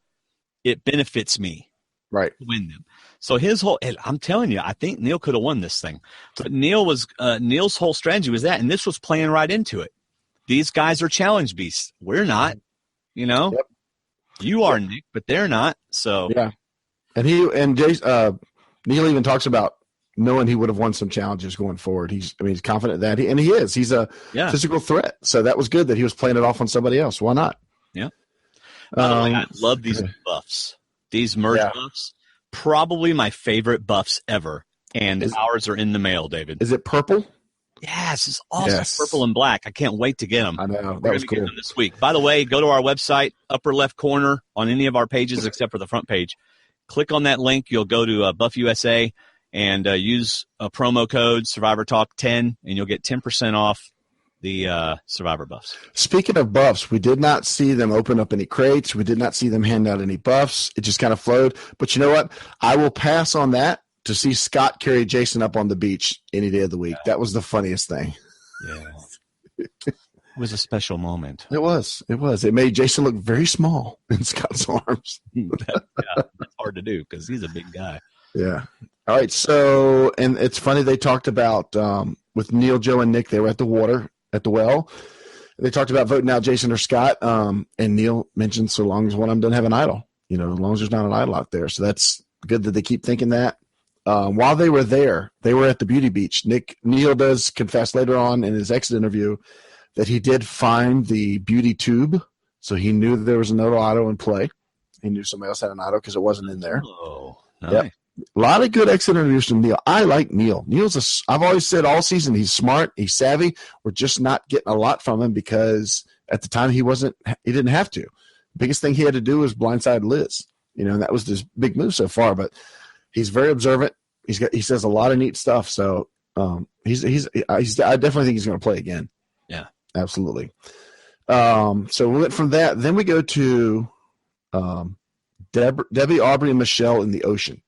C: it benefits me to win them. So his whole, I'm telling you, I think Neil could have won this thing. But Neil's whole strategy was that, and this was playing right into it. These guys are challenge beasts. We're not, Yep. You are, Nick, but they're not. So
D: and Neil even talks about knowing he would have won some challenges going forward. He's confident that he is. He's a physical threat. So that was good that he was playing it off on somebody else. Why not?
C: Yeah. By the way, I love these buffs. These merge buffs. Probably my favorite buffs ever. And ours are in the mail, David.
D: Is it purple?
C: Yes, it's awesome. Yes. Purple and black. I can't wait to get them.
D: I know. That was cool.
C: Get them this week. By the way, go to our website, upper left corner on any of our pages except for the front page. Click on that link. You'll go to Buff USA and use a promo code SurvivorTalk10, and you'll get 10% off the Survivor buffs.
D: Speaking of buffs, we did not see them open up any crates. We did not see them hand out any buffs. It just kind of flowed. But you know what? I will pass on that to see Scott carry Jason up on the beach any day of the week. That was the funniest thing.
C: Yeah. It was a special moment.
D: It was. It made Jason look very small in Scott's arms.
C: That's hard to do because he's a big guy.
D: Yeah. All right. So, and it's funny, they talked about with Neil, Joe, and Nick, they were at the well. They talked about voting out Jason or Scott. And Neil mentioned, so long as one of them doesn't have an idol, as long as there's not an idol out there. So that's good that they keep thinking that. While they were there, they were at the beauty beach. Neil does confess later on in his exit interview that he did find the beauty tube. So he knew there was another auto in play. He knew somebody else had an auto because it wasn't in there.
C: Oh, nice.
D: Yep. A lot of good exit interviews from Neil. I like Neil. I've always said all season he's smart, he's savvy. We're just not getting a lot from him because at the time he didn't have to. The biggest thing he had to do was blindside Liz. And that was his big move so far. But he's very observant. He says a lot of neat stuff. So I definitely think he's going to play again.
C: Yeah,
D: absolutely. So we went from that. Then we go to Debbie, Aubrey, and Michelle in the ocean,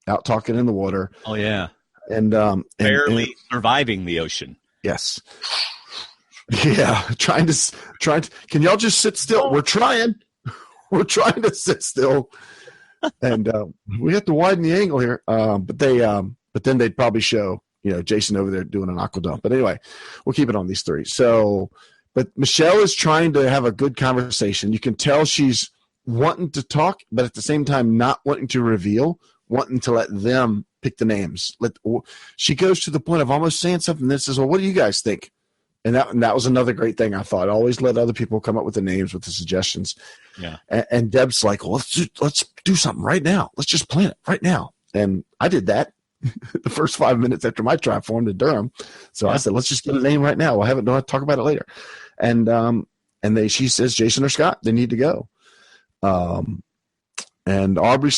D: out talking in the water.
C: Oh yeah,
D: and
C: barely surviving the ocean.
D: Yes. Yeah, trying to. Can y'all just sit still? We're trying. We're trying to sit still. And we have to widen the angle here, but then they'd probably show Jason over there doing an aqua dump. But anyway, we'll keep it on these three. So, but Michelle is trying to have a good conversation. You can tell she's wanting to talk, but at the same time not wanting to reveal, wanting to let them pick the names. She goes to the point of almost saying something that says, "Well, what do you guys think?" And that was another great thing, I thought. Always let other people come up with the names, with the suggestions.
C: Yeah.
D: And Deb's like, well, let's do something right now. Let's just plan it right now. And I did that the first 5 minutes after my tribe formed in Durham. So I said, let's just get a name right now. Don't have to talk about it later. And she says Jason or Scott, they need to go. And Aubrey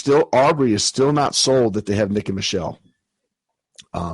D: is still not sold that they have Nick and Michelle.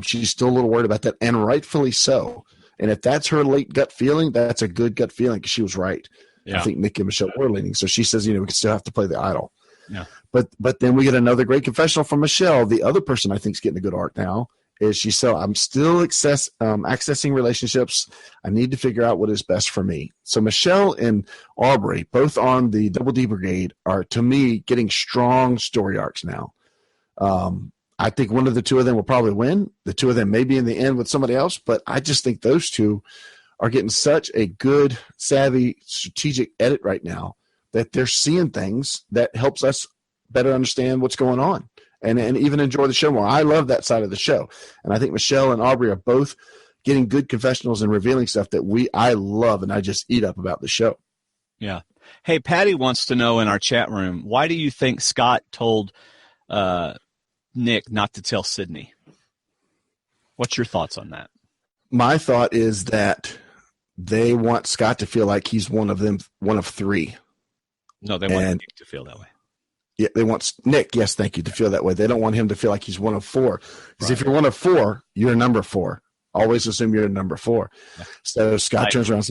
D: She's still a little worried about that, and rightfully so. And if that's her late gut feeling, that's a good gut feeling because she was right.
C: Yeah.
D: I think Nick and Michelle were leaning. So she says, we can still have to play the idol.
C: Yeah.
D: But then we get another great confessional from Michelle. The other person I think is getting a good arc now is she said, I'm still accessing relationships. I need to figure out what is best for me. So Michelle and Aubrey, both on the Double D Brigade, are, to me, getting strong story arcs now. I think one of the two of them will probably win. The two of them may be in the end with somebody else, but I just think those two are getting such a good, savvy, strategic edit right now that they're seeing things that helps us better understand what's going on and even enjoy the show more. I love that side of the show. And I think Michelle and Aubrey are both getting good confessionals and revealing stuff that I love and I just eat up about the show.
C: Yeah. Hey, Patty wants to know in our chat room, why do you think Scott told Nick not to tell Sydney? What's your thoughts on that?
D: My thought is that they want Scott to feel like he's one of them, one of three.
C: No, they want Nick to feel that way.
D: Yeah, they want Nick, yes, thank you, to feel that way. They don't want him to feel like he's one of four. Because if you're one of four, you're number four. Always assume you're number four. Yeah. So Scott turns around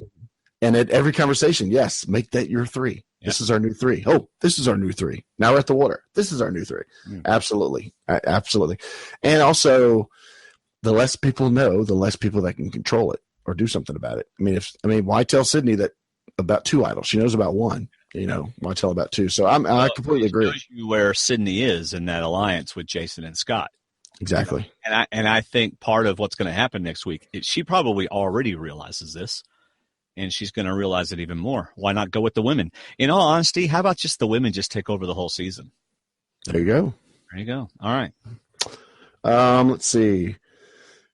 D: and at every conversation, yes, make that your three. Yeah. This is our new three. Oh, this is our new three. Now we're at the water. This is our new three. Absolutely. Absolutely. And also, the less people know, the less people that can control it or do something about it. Why tell Sydney that about two idols? She knows about one. Why tell about two? So I completely agree. Shows
C: you where Sydney is in that alliance with Jason and Scott.
D: Exactly.
C: And I think part of what's going to happen next week, she probably already realizes this, and she's going to realize it even more. Why not go with the women? In all honesty, how about just the women just take over the whole season?
D: There you go.
C: There you go. All right.
D: Let's see.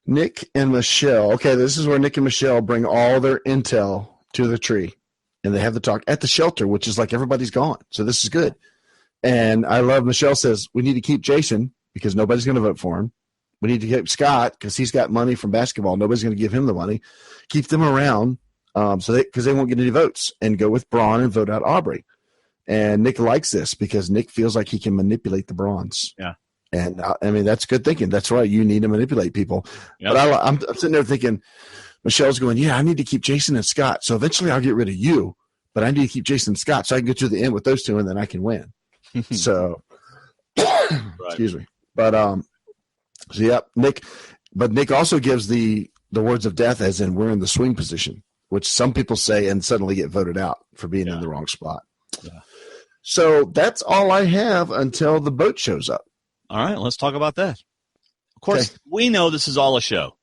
D: Nick and Michelle. Okay, this is where Nick and Michelle bring all their intel to the tree. And they have the talk at the shelter, which is like everybody's gone. So this is good. And I love Michelle says, we need to keep Jason because nobody's going to vote for him. We need to keep Scott because he's got money from basketball. Nobody's going to give him the money. Keep them around because they won't get any votes, and go with Brawn and vote out Aubrey. And Nick likes this because Nick feels like he can manipulate the Brawns.
C: Yeah.
D: And that's good thinking. That's right. You need to manipulate people. Yep. But I'm sitting there thinking, Michelle's going, yeah, I need to keep Jason and Scott. So eventually I'll get rid of you, but I need to keep Jason and Scott so I can get to the end with those two and then I can win. So, excuse me. But, Nick also gives the words of death as in we're in the swing position, which some people say and suddenly get voted out for being in the wrong spot. Yeah. So that's all I have until the boat shows up.
C: All right, let's talk about that. Of course, we know this is all a show.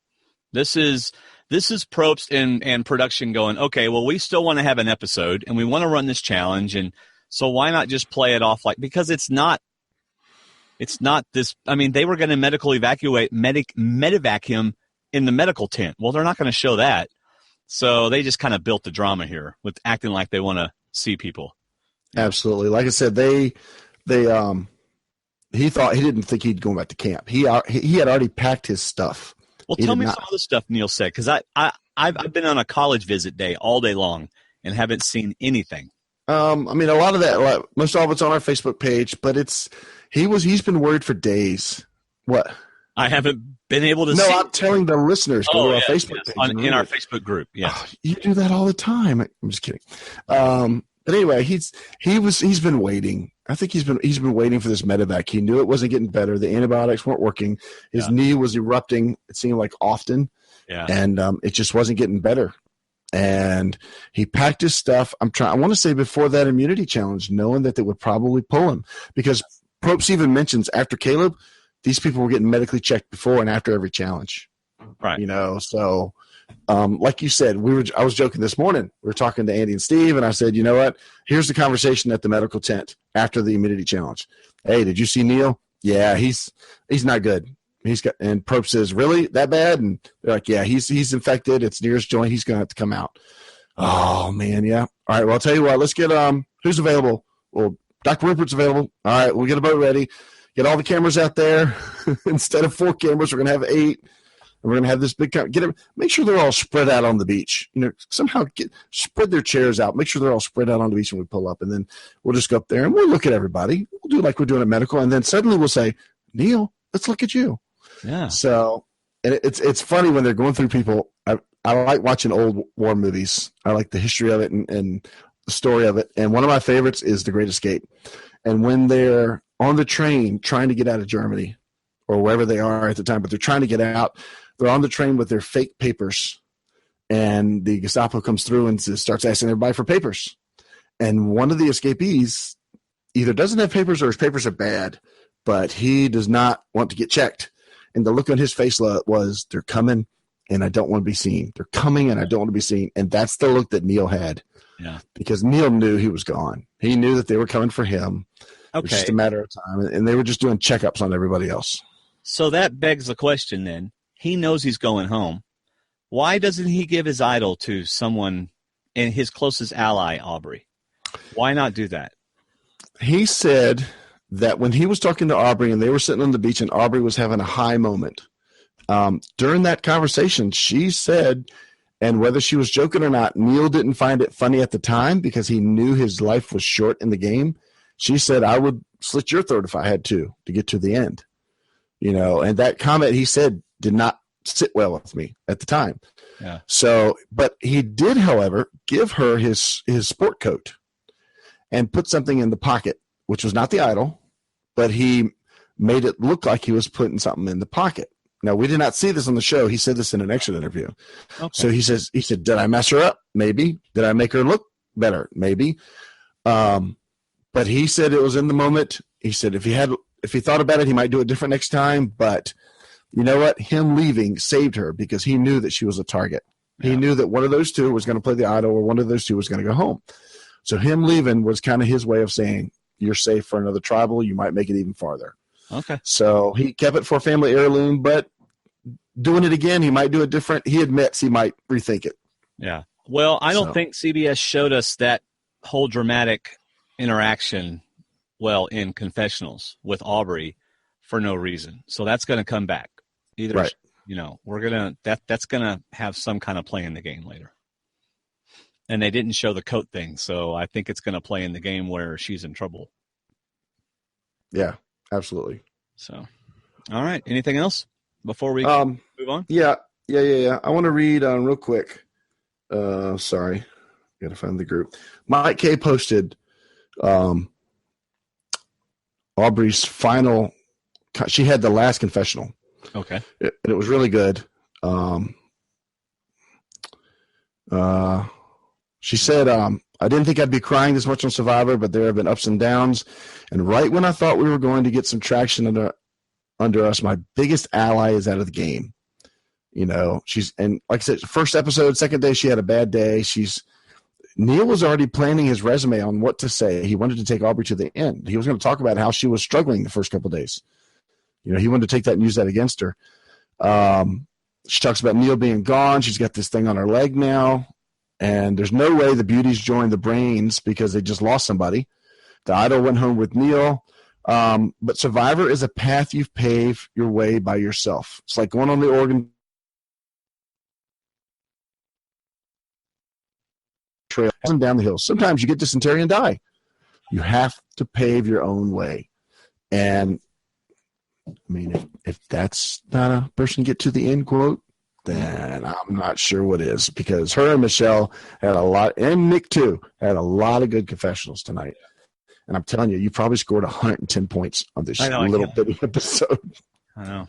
C: This is Probst and production going, okay, well, we still want to have an episode, and we want to run this challenge, and so why not just play it off because it's not this. They were going to medevac him in the medical tent. Well, they're not going to show that. So they just kind of built the drama here with acting like they want to see people.
D: Absolutely. Like I said, he didn't think he'd go back to camp. He had already packed his stuff.
C: Well, tell me some of the stuff Neil said, because I've been on a college visit day all day long and haven't seen anything.
D: A lot of that, most of it's on our Facebook page, but he's been worried for days. What?
C: I haven't been able to see.
D: No, I'm telling the listeners go to our Facebook page.
C: In our Facebook group, yes.
D: Oh, you do that all the time. I'm just kidding. But anyway, he's been waiting. I think he's been waiting for this medevac. He knew it wasn't getting better. The antibiotics weren't working. His knee was erupting. It seemed like often, and it just wasn't getting better. And he packed his stuff. I want to say before that immunity challenge, knowing that they would probably pull him, because Probst even mentions after Caleb, these people were getting medically checked before and after every challenge.
C: Right.
D: So. Like you said, I was joking this morning. We were talking to Andy and Steve, and I said, you know what? Here's the conversation at the medical tent after the immunity challenge. Hey, did you see Neil? Yeah, he's not good. And Probst says, really? That bad? And they're like, yeah, he's infected. It's near his joint. He's going to have to come out. Oh, man, yeah. All right, well, I'll tell you what. Let's get who's available? Well, Dr. Rupert's available. All right, we'll get a boat ready. Get all the cameras out there. Instead of 4 cameras, we're going to have 8. And we're going to have this big make sure they're all spread out on the beach. Somehow spread their chairs out. Make sure they're all spread out on the beach when we pull up. And then we'll just go up there and we'll look at everybody. We'll do like we're doing at medical. And then suddenly we'll say, Neil, let's look at you.
C: Yeah.
D: So, and it's funny when they're going through people. I like watching old war movies. I like the history of it and the story of it. And one of my favorites is The Great Escape. And when they're on the train trying to get out of Germany or wherever they are at the time, but they're trying to get out, they're on the train with their fake papers. And the Gestapo comes through and starts asking everybody for papers. And one of the escapees either doesn't have papers or his papers are bad, but he does not want to get checked. And the look on his face was, they're coming and I don't want to be seen. They're coming and I don't want to be seen. And that's the look that Neil had.
C: Yeah. Because
D: Neil knew he was gone. He knew that they were coming for him. Okay. It was just a matter of time. And they were just doing checkups on everybody else.
C: So that begs the question then. He knows he's going home. Why doesn't he give his idol to someone and his closest ally, Aubrey? Why not do that?
D: He said that when he was talking to Aubrey and they were sitting on the beach and Aubrey was having a high moment, during that conversation, she said, and whether she was joking or not, Neil didn't find it funny at the time because he knew his life was short in the game. She said, I would slit your throat if I had to get to the end. You know, and that comment he said did not sit well with me at the time.
C: Yeah.
D: So, but he did, however, give her his sport coat and put something in the pocket, which was not the idol, but he made it look like he was putting something in the pocket. Now, we did not see this on the show. He said this in an exit interview. Okay. So he said, did I mess her up? Maybe. Did I make her look better? Maybe. But he said it was in the moment. He said if he thought about it, he might do it different next time. But you know what? Him leaving saved her because he knew that she was a target. Yeah. He knew that one of those two was going to play the idol or one of those two was going to go home. So him leaving was kind of his way of saying, you're safe for another tribal. You might make it even farther.
C: Okay.
D: So he kept it for a family heirloom, but doing it again, he might do it different. He admits he might rethink it.
C: Yeah. Well, I don't think CBS showed us that whole dramatic interaction, in confessionals with Aubrey for no reason. So that's going to come back. Either,
D: right.
C: We're going to that's going to have some kind of play in the game later. And they didn't show the coat thing, so I think it's going to play in the game where she's in trouble.
D: Yeah, absolutely.
C: So, all right. Anything else before we move on?
D: Yeah. I want to read real quick. Sorry. Got to find the group. Mike K posted Aubrey's final. She had the last confessional.
C: Okay.
D: And it was really good. She said, I didn't think I'd be crying this much on Survivor, but there have been ups and downs. And right when I thought we were going to get some traction under us, my biggest ally is out of the game. You know, and like I said, first episode, second day, she had a bad day. Neil was already planning his resume on what to say. He wanted to take Aubrey to the end. He was going to talk about how she was struggling the first couple of days. You know, he wanted to take that and use that against her. She talks about Neil being gone. She's got this thing on her leg now. And there's no way the beauties joined the brains because they just lost somebody. The idol went home with Neil. But Survivor is a path you've paved your way by yourself. It's like going on the Oregon Trail and down the hills. Sometimes you get dysentery and die. You have to pave your own way. And, I mean, if that's not a person get to the end quote, then I'm not sure what is, because her and Michelle had a lot, and Nick too, had a lot of good confessionals tonight. And I'm telling you, you probably scored 110 points on this little bitty episode.
C: I know.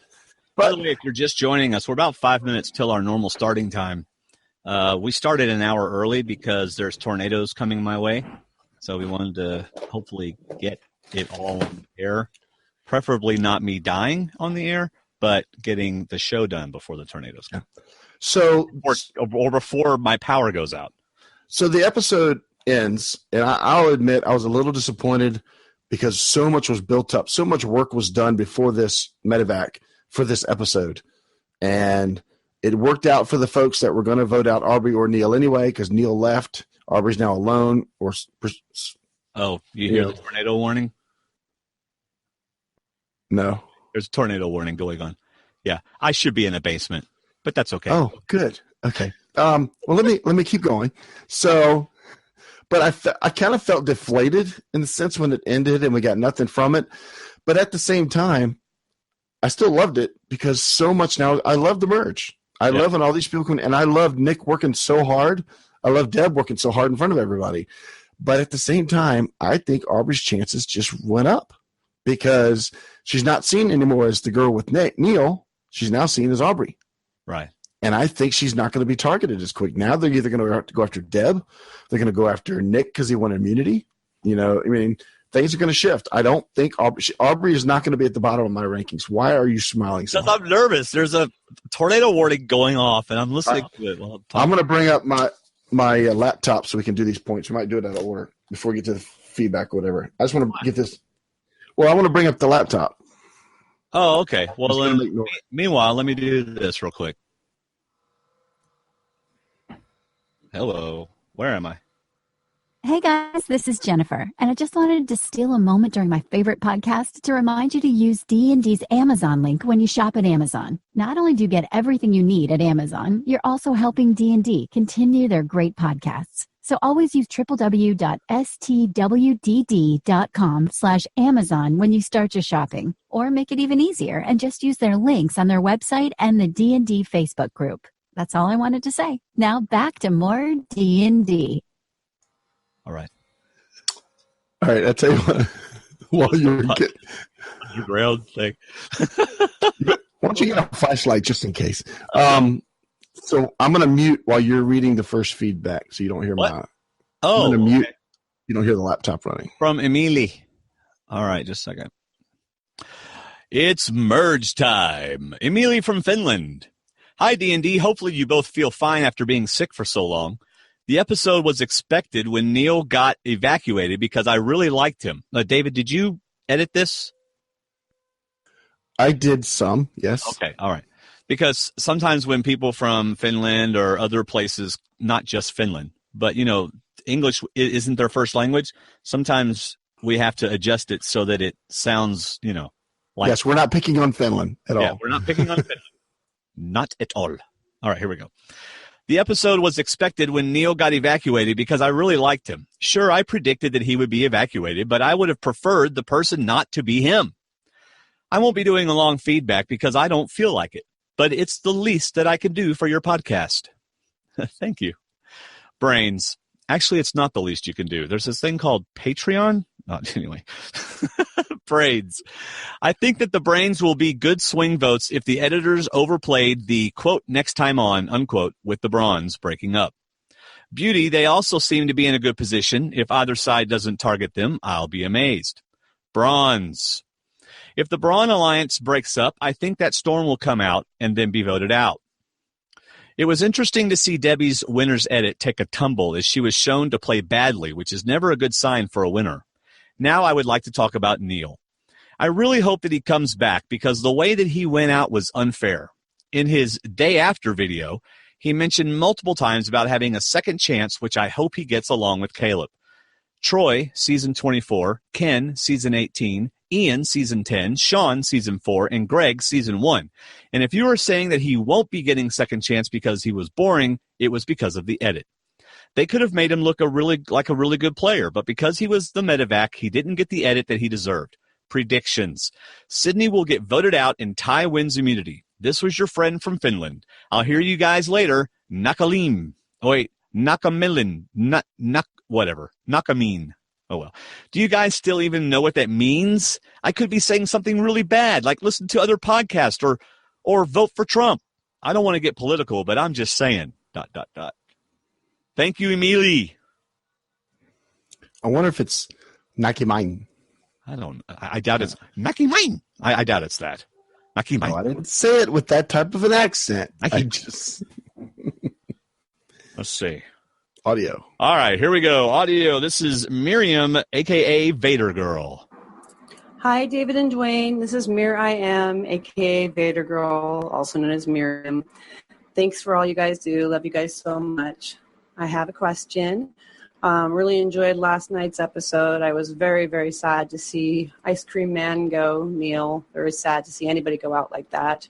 C: By the way, if you're just joining us, we're about 5 minutes till our normal starting time. We started an hour early because there's tornadoes coming my way. So we wanted to hopefully get it all on the air, preferably not me dying on the air, but getting the show done before the tornadoes come.
D: So,
C: or before my power goes out.
D: So the episode ends, and I'll admit I was a little disappointed because so much was built up. So much work was done before this medevac for this episode. And it worked out for the folks that were going to vote out Aubrey or Neil anyway, because Neil left. Aubrey's now alone.
C: You hear the tornado warning?
D: No.
C: There's a tornado warning going on. Yeah, I should be in a basement, but that's okay.
D: Oh, good. Okay. Well, let me keep going. So, but I kind of felt deflated in the sense when it ended and we got nothing from it. But at the same time, I still loved it because so much now. I love the merge. I love when all these people come, and I love Nick working so hard. I love Deb working so hard in front of everybody. But at the same time, I think Aubrey's chances just went up because she's not seen anymore as the girl with Neil. She's now seen as Aubrey.
C: Right.
D: And I think she's not going to be targeted as quick. Now they're either going to have to go after Deb. They're going to go after Nick because he won immunity. You know, I mean, things are going to shift. I don't think Aubrey is not going to be at the bottom of my rankings. Why are you smiling so
C: Because
D: much?
C: I'm nervous. There's a tornado warning going off, and I'm listening to it.
D: I'm going to bring up my laptop so we can do these points. We might do it out of order before we get to the feedback or whatever. I just want to get this. Well, I want to bring up the laptop.
C: Oh, okay. Well, meanwhile, let me do this real quick. Hello. Where am I?
E: Hey guys, this is Jennifer, and I just wanted to steal a moment during my favorite podcast to remind you to use D&D's Amazon link when you shop at Amazon. Not only do you get everything you need at Amazon, you're also helping D&D continue their great podcasts. So always use www.stwdd.com/Amazon when you start your shopping, or make it even easier and just use their links on their website and the D&D Facebook group. That's all I wanted to say. Now back to more D&D.
C: All right.
D: I tell you what, while you're getting
C: your ground thing.
D: why don't you get a flashlight just in case? So I'm going to mute while you're reading the first feedback so you don't hear
C: I'm
D: going to mute. You don't hear the laptop running.
C: From Emily. All right, just a second. It's merge time. Emily from Finland. Hi, D&D. Hopefully you both feel fine after being sick for so long. The episode was expected when Neil got evacuated because I really liked him. David, did you edit this?
D: I did some, yes.
C: Okay, all right. Because sometimes when people from Finland or other places, not just Finland, but, you know, English isn't their first language, sometimes we have to adjust it so that it sounds, you know, like...
D: Yes, we're not picking on Finland at all.
C: Yeah, we're not picking on Finland. Not at all. All right, here we go. The episode was expected when Neil got evacuated because I really liked him. Sure, I predicted that he would be evacuated, but I would have preferred the person not to be him. I won't be doing a long feedback because I don't feel like it, but it's the least that I can do for your podcast. Thank you. Brains. Actually, it's not the least you can do. There's this thing called Patreon. Anyway. Brains. I think that the brains will be good swing votes if the editors overplayed the, quote, next time on, unquote, with the Brawns breaking up. Beauty, they also seem to be in a good position. If either side doesn't target them, I'll be amazed. Bronze. If the Brawn Alliance breaks up, I think that Storm will come out and then be voted out. It was interesting to see Debbie's winner's edit take a tumble as she was shown to play badly, which is never a good sign for a winner. Now I would like to talk about Neil. I really hope that he comes back because the way that he went out was unfair. In his day after video, he mentioned multiple times about having a second chance, which I hope he gets along with Caleb. Troy, season 24, Ken, season 18, Ian, season 10, Sean, season 4, and Greg, season 1. And if you are saying that he won't be getting second chance because he was boring, it was because of the edit. They could have made him look like a really good player, but because he was the medevac, he didn't get the edit that he deserved. Predictions. Sydney will get voted out and Ty wins immunity. This was your friend from Finland. I'll hear you guys later. Nakalim. Oh, wait. Nakamilin. Whatever. Nakamin. Oh, well. Do you guys still even know what that means? I could be saying something really bad, like listen to other podcasts or vote for Trump. I don't want to get political, but I'm just saying. ... Thank you, Emily.
D: I wonder if it's Nakimine.
C: I doubt it's Nakimine. I doubt it's that. Nakimine.
D: No, I didn't say it with that type of an accent.
C: Let's see.
D: Audio.
C: All right, here we go. Audio. This is Miriam, a.k.a. Vader Girl.
F: Hi, David and Dwaine. This is Mir.I.am, a.k.a. Vader Girl, also known as Miriam. Thanks for all you guys do. Love you guys so much. I have a question. Really enjoyed last night's episode. I was very, very sad to see Ice Cream Man go, Neil. Very sad to see anybody go out like that.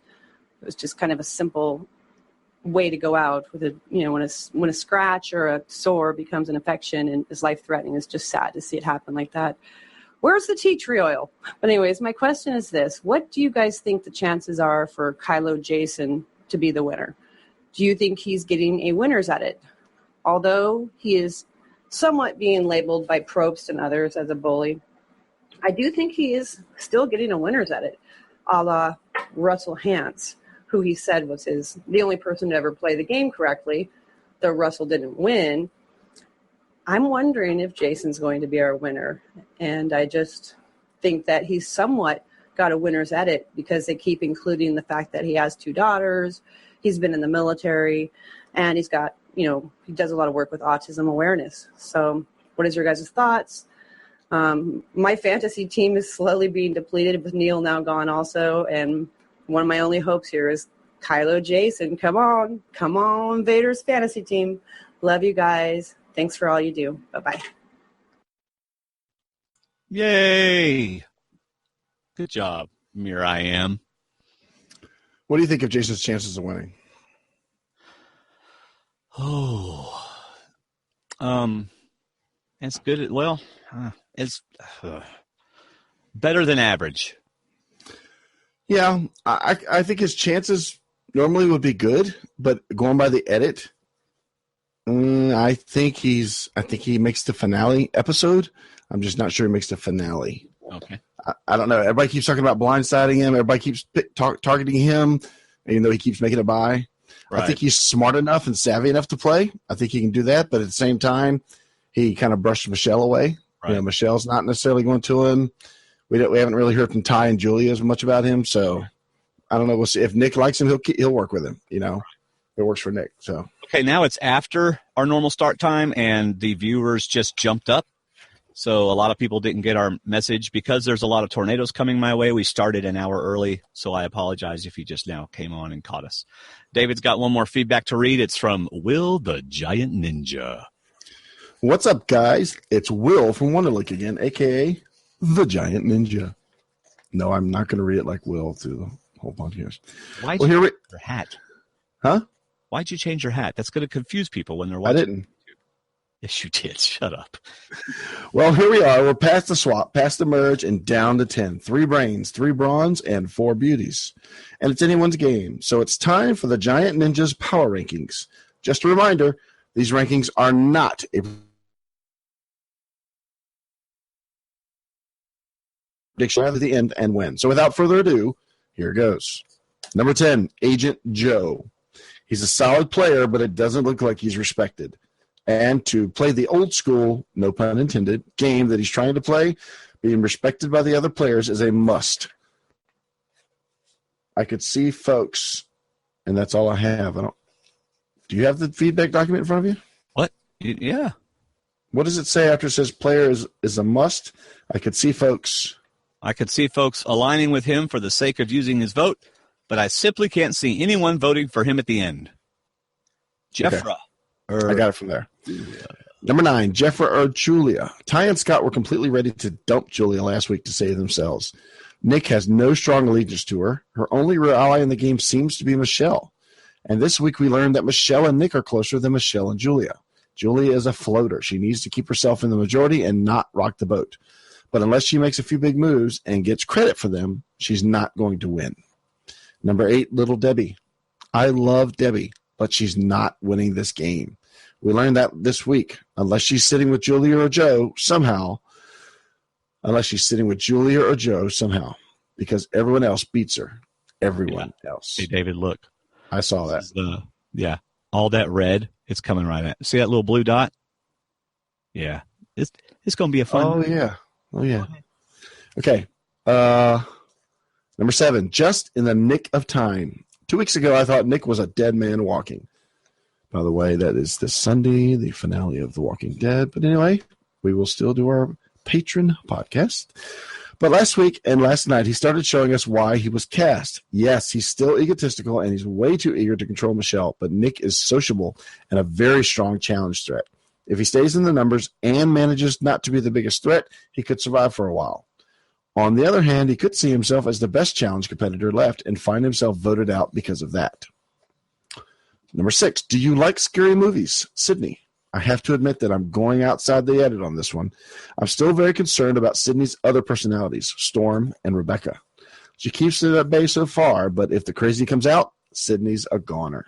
F: It was just kind of a simple way to go out with a, you know, when a scratch or a sore becomes an infection and is life-threatening. It's just sad to see it happen like that. Where's the tea tree oil? But anyways, my question is this. What do you guys think the chances are for Kylo Jason to be the winner? Do you think he's getting a winner's edit? Although he is somewhat being labeled by Probst and others as a bully, I do think he is still getting a winner's edit, a la Russell Hantz, who he said was the only person to ever play the game correctly, though Russell didn't win. I'm wondering if Jason's going to be our winner. And I just think that he's somewhat got a winner's edit because they keep including the fact that he has 2 daughters, he's been in the military, and he's got, he does a lot of work with autism awareness. So what is your guys' thoughts? My fantasy team is slowly being depleted with Neil now gone also. And one of my only hopes here is Kylo Jason. Come on, Vader's fantasy team. Love you guys. Thanks for all you do. Bye-bye.
C: Yay. Good job, Mir I Am.
D: What do you think of Jason's chances of winning?
C: It's good. Well, it's better than average.
D: Yeah, I think his chances normally would be good, but going by the edit, I think he makes the finale episode. I'm just not sure he makes the finale.
C: Okay.
D: I don't know. Everybody keeps talking about blindsiding him. Everybody keeps targeting him, even though he keeps making it by. Right. I think he's smart enough and savvy enough to play. I think he can do that, but at the same time, he kind of brushed Michelle away. Right. Michelle's not necessarily going to him. We haven't really heard from Ty and Julia as much about him, so I don't know. We'll see. If Nick likes him, he'll work with him. It works for Nick. So
C: okay, now it's after our normal start time, and the viewers just jumped up. So a lot of people didn't get our message because there's a lot of tornadoes coming my way. We started an hour early, so I apologize if you just now came on and caught us. David's got one more feedback to read. It's from Will the Giant Ninja.
D: What's up, guys? It's Will from Wonderlick again, a.k.a. the Giant Ninja. No, I'm not going to read it like Will through the whole podcast.
C: Why'd you change your hat?
D: Huh?
C: Why'd you change your hat? That's going to confuse people when they're watching.
D: I didn't.
C: Yes, you did. Shut up.
D: Well, here we are. We're past the swap, past the merge, and down to 10. 3 brains, 3 brawns, and 4 beauties. And it's anyone's game. So it's time for the Giant Ninja's Power Rankings. Just a reminder, these rankings are not a prediction at the end and win. So without further ado, here goes. Number 10, Agent Joe. He's a solid player, but it doesn't look like he's respected. And to play the old school, no pun intended, game that he's trying to play, being respected by the other players is a must. I could see folks, and that's all I have. Do you have the feedback document in front of you?
C: What? Yeah.
D: What does it say after it says player is a must? I could see folks
C: aligning with him for the sake of using his vote, but I simply can't see anyone voting for him at the end. Jeffra.
D: Okay. I got it from there. Number 9, Jeffra or Julia. Ty and Scott were completely ready to dump Julia last week to save themselves. Nick has no strong allegiance to her. Her only real ally in the game seems to be Michelle. And this week we learned that Michelle and Nick are closer than Michelle and Julia. Julia is a floater. She needs to keep herself in the majority and not rock the boat. But unless she makes a few big moves and gets credit for them, she's not going to win. Number 8, Little Debbie. I love Debbie, but she's not winning this game. We learned that this week. Unless she's sitting with Julia or Joe somehow, because everyone else beats her. Everyone else.
C: Hey, David, look.
D: I saw that.
C: All that red, it's coming right at. See that little blue dot? Yeah. It's going to be a fun.
D: Oh, yeah. Okay. Number 7, Just in the Nick of Time. 2 weeks ago, I thought Nick was a dead man walking. By the way, that is this Sunday, the finale of The Walking Dead. But anyway, we will still do our patron podcast. But last week and last night, he started showing us why he was cast. Yes, he's still egotistical, and he's way too eager to control Michelle. But Nick is sociable and a very strong challenge threat. If he stays in the numbers and manages not to be the biggest threat, he could survive for a while. On the other hand, he could see himself as the best challenge competitor left and find himself voted out because of that. Number 6, do you like scary movies? Sydney. I have to admit that I'm going outside the edit on this one. I'm still very concerned about Sydney's other personalities, Storm and Rebecca. She keeps it at bay so far, but if the crazy comes out, Sydney's a goner.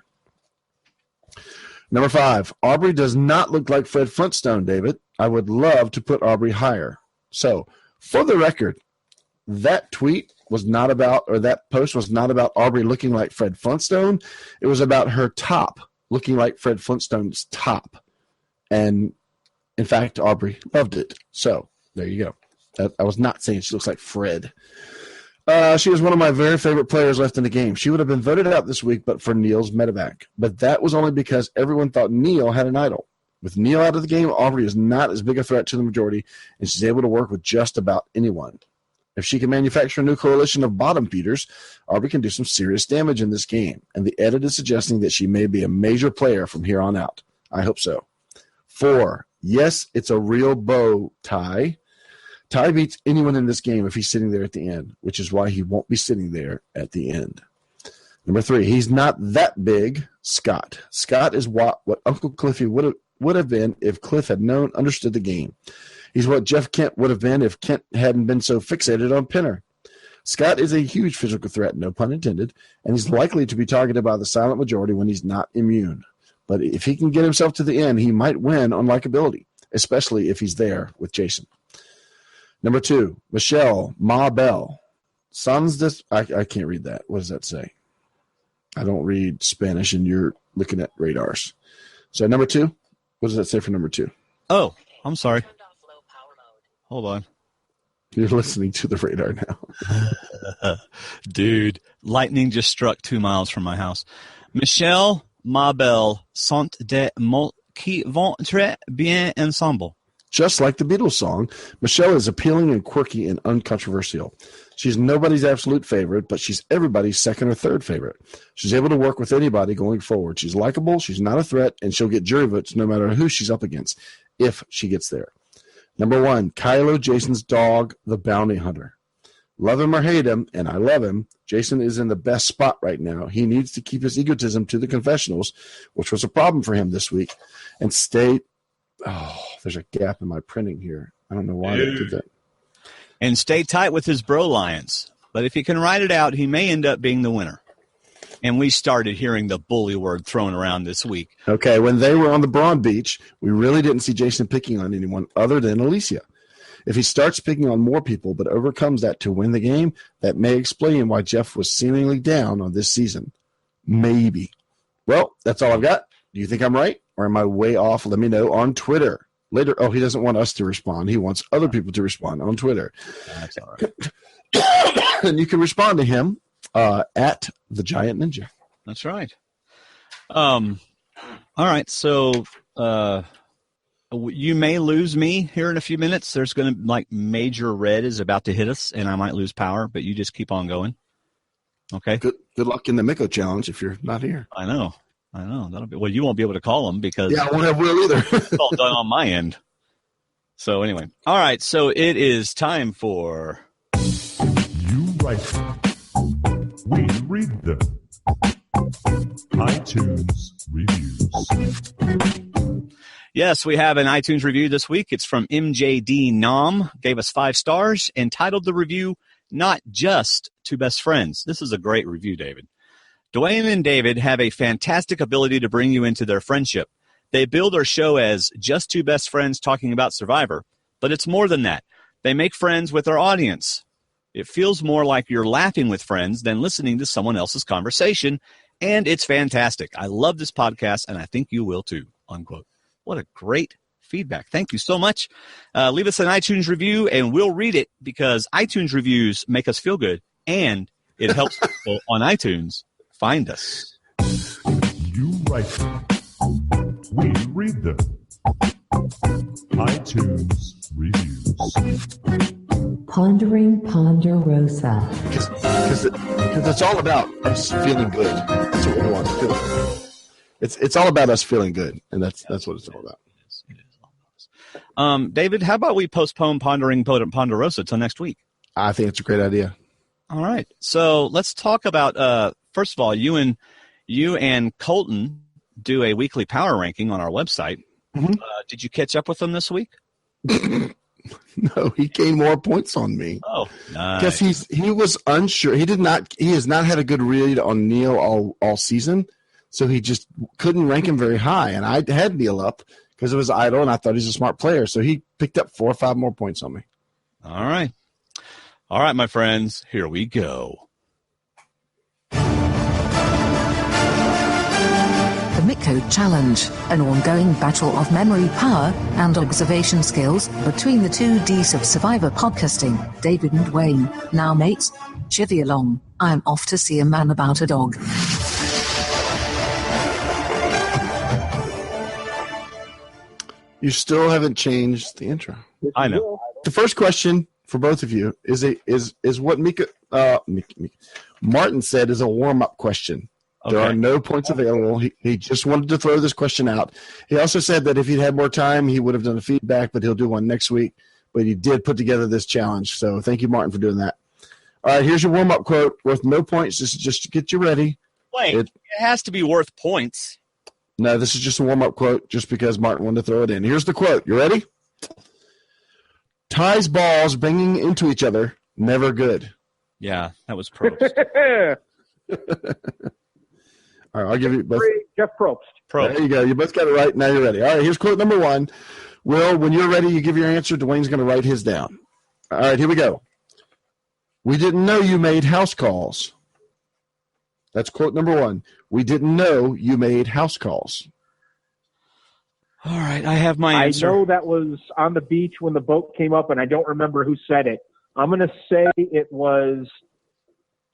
D: Number 5, Aubrey does not look like Fred Flintstone, David. I would love to put Aubrey higher. So, for the record, that tweet was not about, or that post was not about Aubrey looking like Fred Flintstone. It was about her top looking like Fred Flintstone's top. And, in fact, Aubrey loved it. So, there you go. I was not saying she looks like Fred. She was one of my very favorite players left in the game. She would have been voted out this week but for Neil's medevac. But that was only because everyone thought Neil had an idol. With Neil out of the game, Aubrey is not as big a threat to the majority, and she's able to work with just about anyone. If she can manufacture a new coalition of bottom feeders, Aubrey can do some serious damage in this game, and the edit is suggesting that she may be a major player from here on out. I hope so. 4, yes, it's a real bow tie. Ty beats anyone in this game if he's sitting there at the end, which is why he won't be sitting there at the end. Number 3, he's not that big, Scott. Scott is what Uncle Cliffy would have been if Cliff had understood the game. He's what Jeff Kent would have been if Kent hadn't been so fixated on Pinner. Scott is a huge physical threat, no pun intended, and he's likely to be targeted by the silent majority when he's not immune. But if he can get himself to the end, he might win on likability, especially if he's there with Jason. Number 2, Michelle Ma Bell. I can't read that. What does that say? I don't read Spanish, and you're looking at radars. So number 2, what does that say for number 2?
C: Oh, I'm sorry. Hold on.
D: You're listening to the radar now.
C: Dude, lightning just struck 2 miles from my house. Michelle Ma Bell sont des mots qui vont très bien ensemble.
D: Just like the Beatles song, Michelle is appealing and quirky and uncontroversial. She's nobody's absolute favorite, but she's everybody's second or third favorite. She's able to work with anybody going forward. She's likable, she's not a threat, and she'll get jury votes no matter who she's up against, if she gets there. Number 1, Kylo, Jason's dog, the bounty hunter. Love him or hate him, and I love him, Jason is in the best spot right now. He needs to keep his egotism to the confessionals, which was a problem for him this week, and stay... Oh, there's a gap in my printing here. I don't know why they did that.
C: And stay tight with his bro lions. But if he can ride it out, he may end up being the winner. And we started hearing the bully word thrown around this week.
D: Okay, when they were on the Brawn Beach, we really didn't see Jason picking on anyone other than Alicia. If he starts picking on more people but overcomes that to win the game, that may explain why Jeff was seemingly down on this season. Maybe. Well, that's all I've got. Do you think I'm right? Or am I way off? Let me know on Twitter. Later, he doesn't want us to respond. He wants other people to respond on Twitter.
C: That's all right.
D: And you can respond to him at the Giant Ninja.
C: That's right. All right. So you may lose me here in a few minutes. There's going to major red is about to hit us, and I might lose power. But you just keep on going. Okay.
D: Good luck in the Miko challenge if you're not here.
C: I know. That'll be you won't be able to call them because
D: I won't have Will either.
C: It's all done on my end. So anyway, all right. So it is time for
G: You write them. We read them. iTunes reviews.
C: Yes, we have an iTunes review this week. It's from MJD Nam. Gave us 5 stars and titled the review "Not Just Two Best Friends." This is a great review, David. Dwaine and David have a fantastic ability to bring you into their friendship. They build our show as just two best friends talking about Survivor, but it's more than that. They make friends with our audience. It feels more like you're laughing with friends than listening to someone else's conversation, and it's fantastic. I love this podcast, and I think you will too, unquote. What a great feedback. Thank you so much. Leave us an iTunes review, and we'll read it because iTunes reviews make us feel good, and it helps people on iTunes find us.
G: You write them. We read them. iTunes reviews.
H: Pondering Ponderosa.
D: Because it's all about us feeling good. That's what we want to feel. It's all about us feeling good, and that's what it's all about.
C: David, how about we postpone Pondering Ponderosa till next week?
D: I think it's a great idea.
C: All right. So let's talk about, first of all, you and Colton do a weekly power ranking on our website.
D: Mm-hmm.
C: Did you catch up with them this week?
D: No, he gained more points on me.
C: Oh, nice.
D: Because he was unsure. He has not had a good read on Neil all season. So he just couldn't rank him very high. And I had Neil up because it was idle, and I thought he's a smart player. So he picked up 4 or 5 more points on me.
C: All right. All right, my friends, here we go.
I: The Mitcode Challenge, an ongoing battle of memory power and observation skills between the two Ds of Survivor podcasting, David and Dwaine. Now, mates, chivvy along. I'm off to see a man about a dog.
D: You still haven't changed the intro.
C: I know.
D: The first question for both of you is what Martin said is a warm-up question. There are no points available. He just wanted to throw this question out. He also said that if he'd had more time, he would have done a feedback, but he'll do one next week. But he did put together this challenge. So thank you, Martin, for doing that. All right, here's your warm-up quote worth no points. This is just to get you ready.
C: Wait, it has to be worth points.
D: No, this is just a warm-up quote just because Martin wanted to throw it in. Here's the quote. You ready? Ties balls banging into each other, never good.
C: Yeah, that was Probst.
D: All right, I'll give you both.
J: Jeff Probst.
D: There you go. You both got it right. Now you're ready. All right, here's quote number 1. Will, when you're ready, you give your answer. Dwayne's going to write his down. All right, here we go. We didn't know you made house calls. That's quote number 1. We didn't know you made house calls.
C: All right, I have my answer.
J: I know that was on the beach when the boat came up, and I don't remember who said it. I'm going to say it was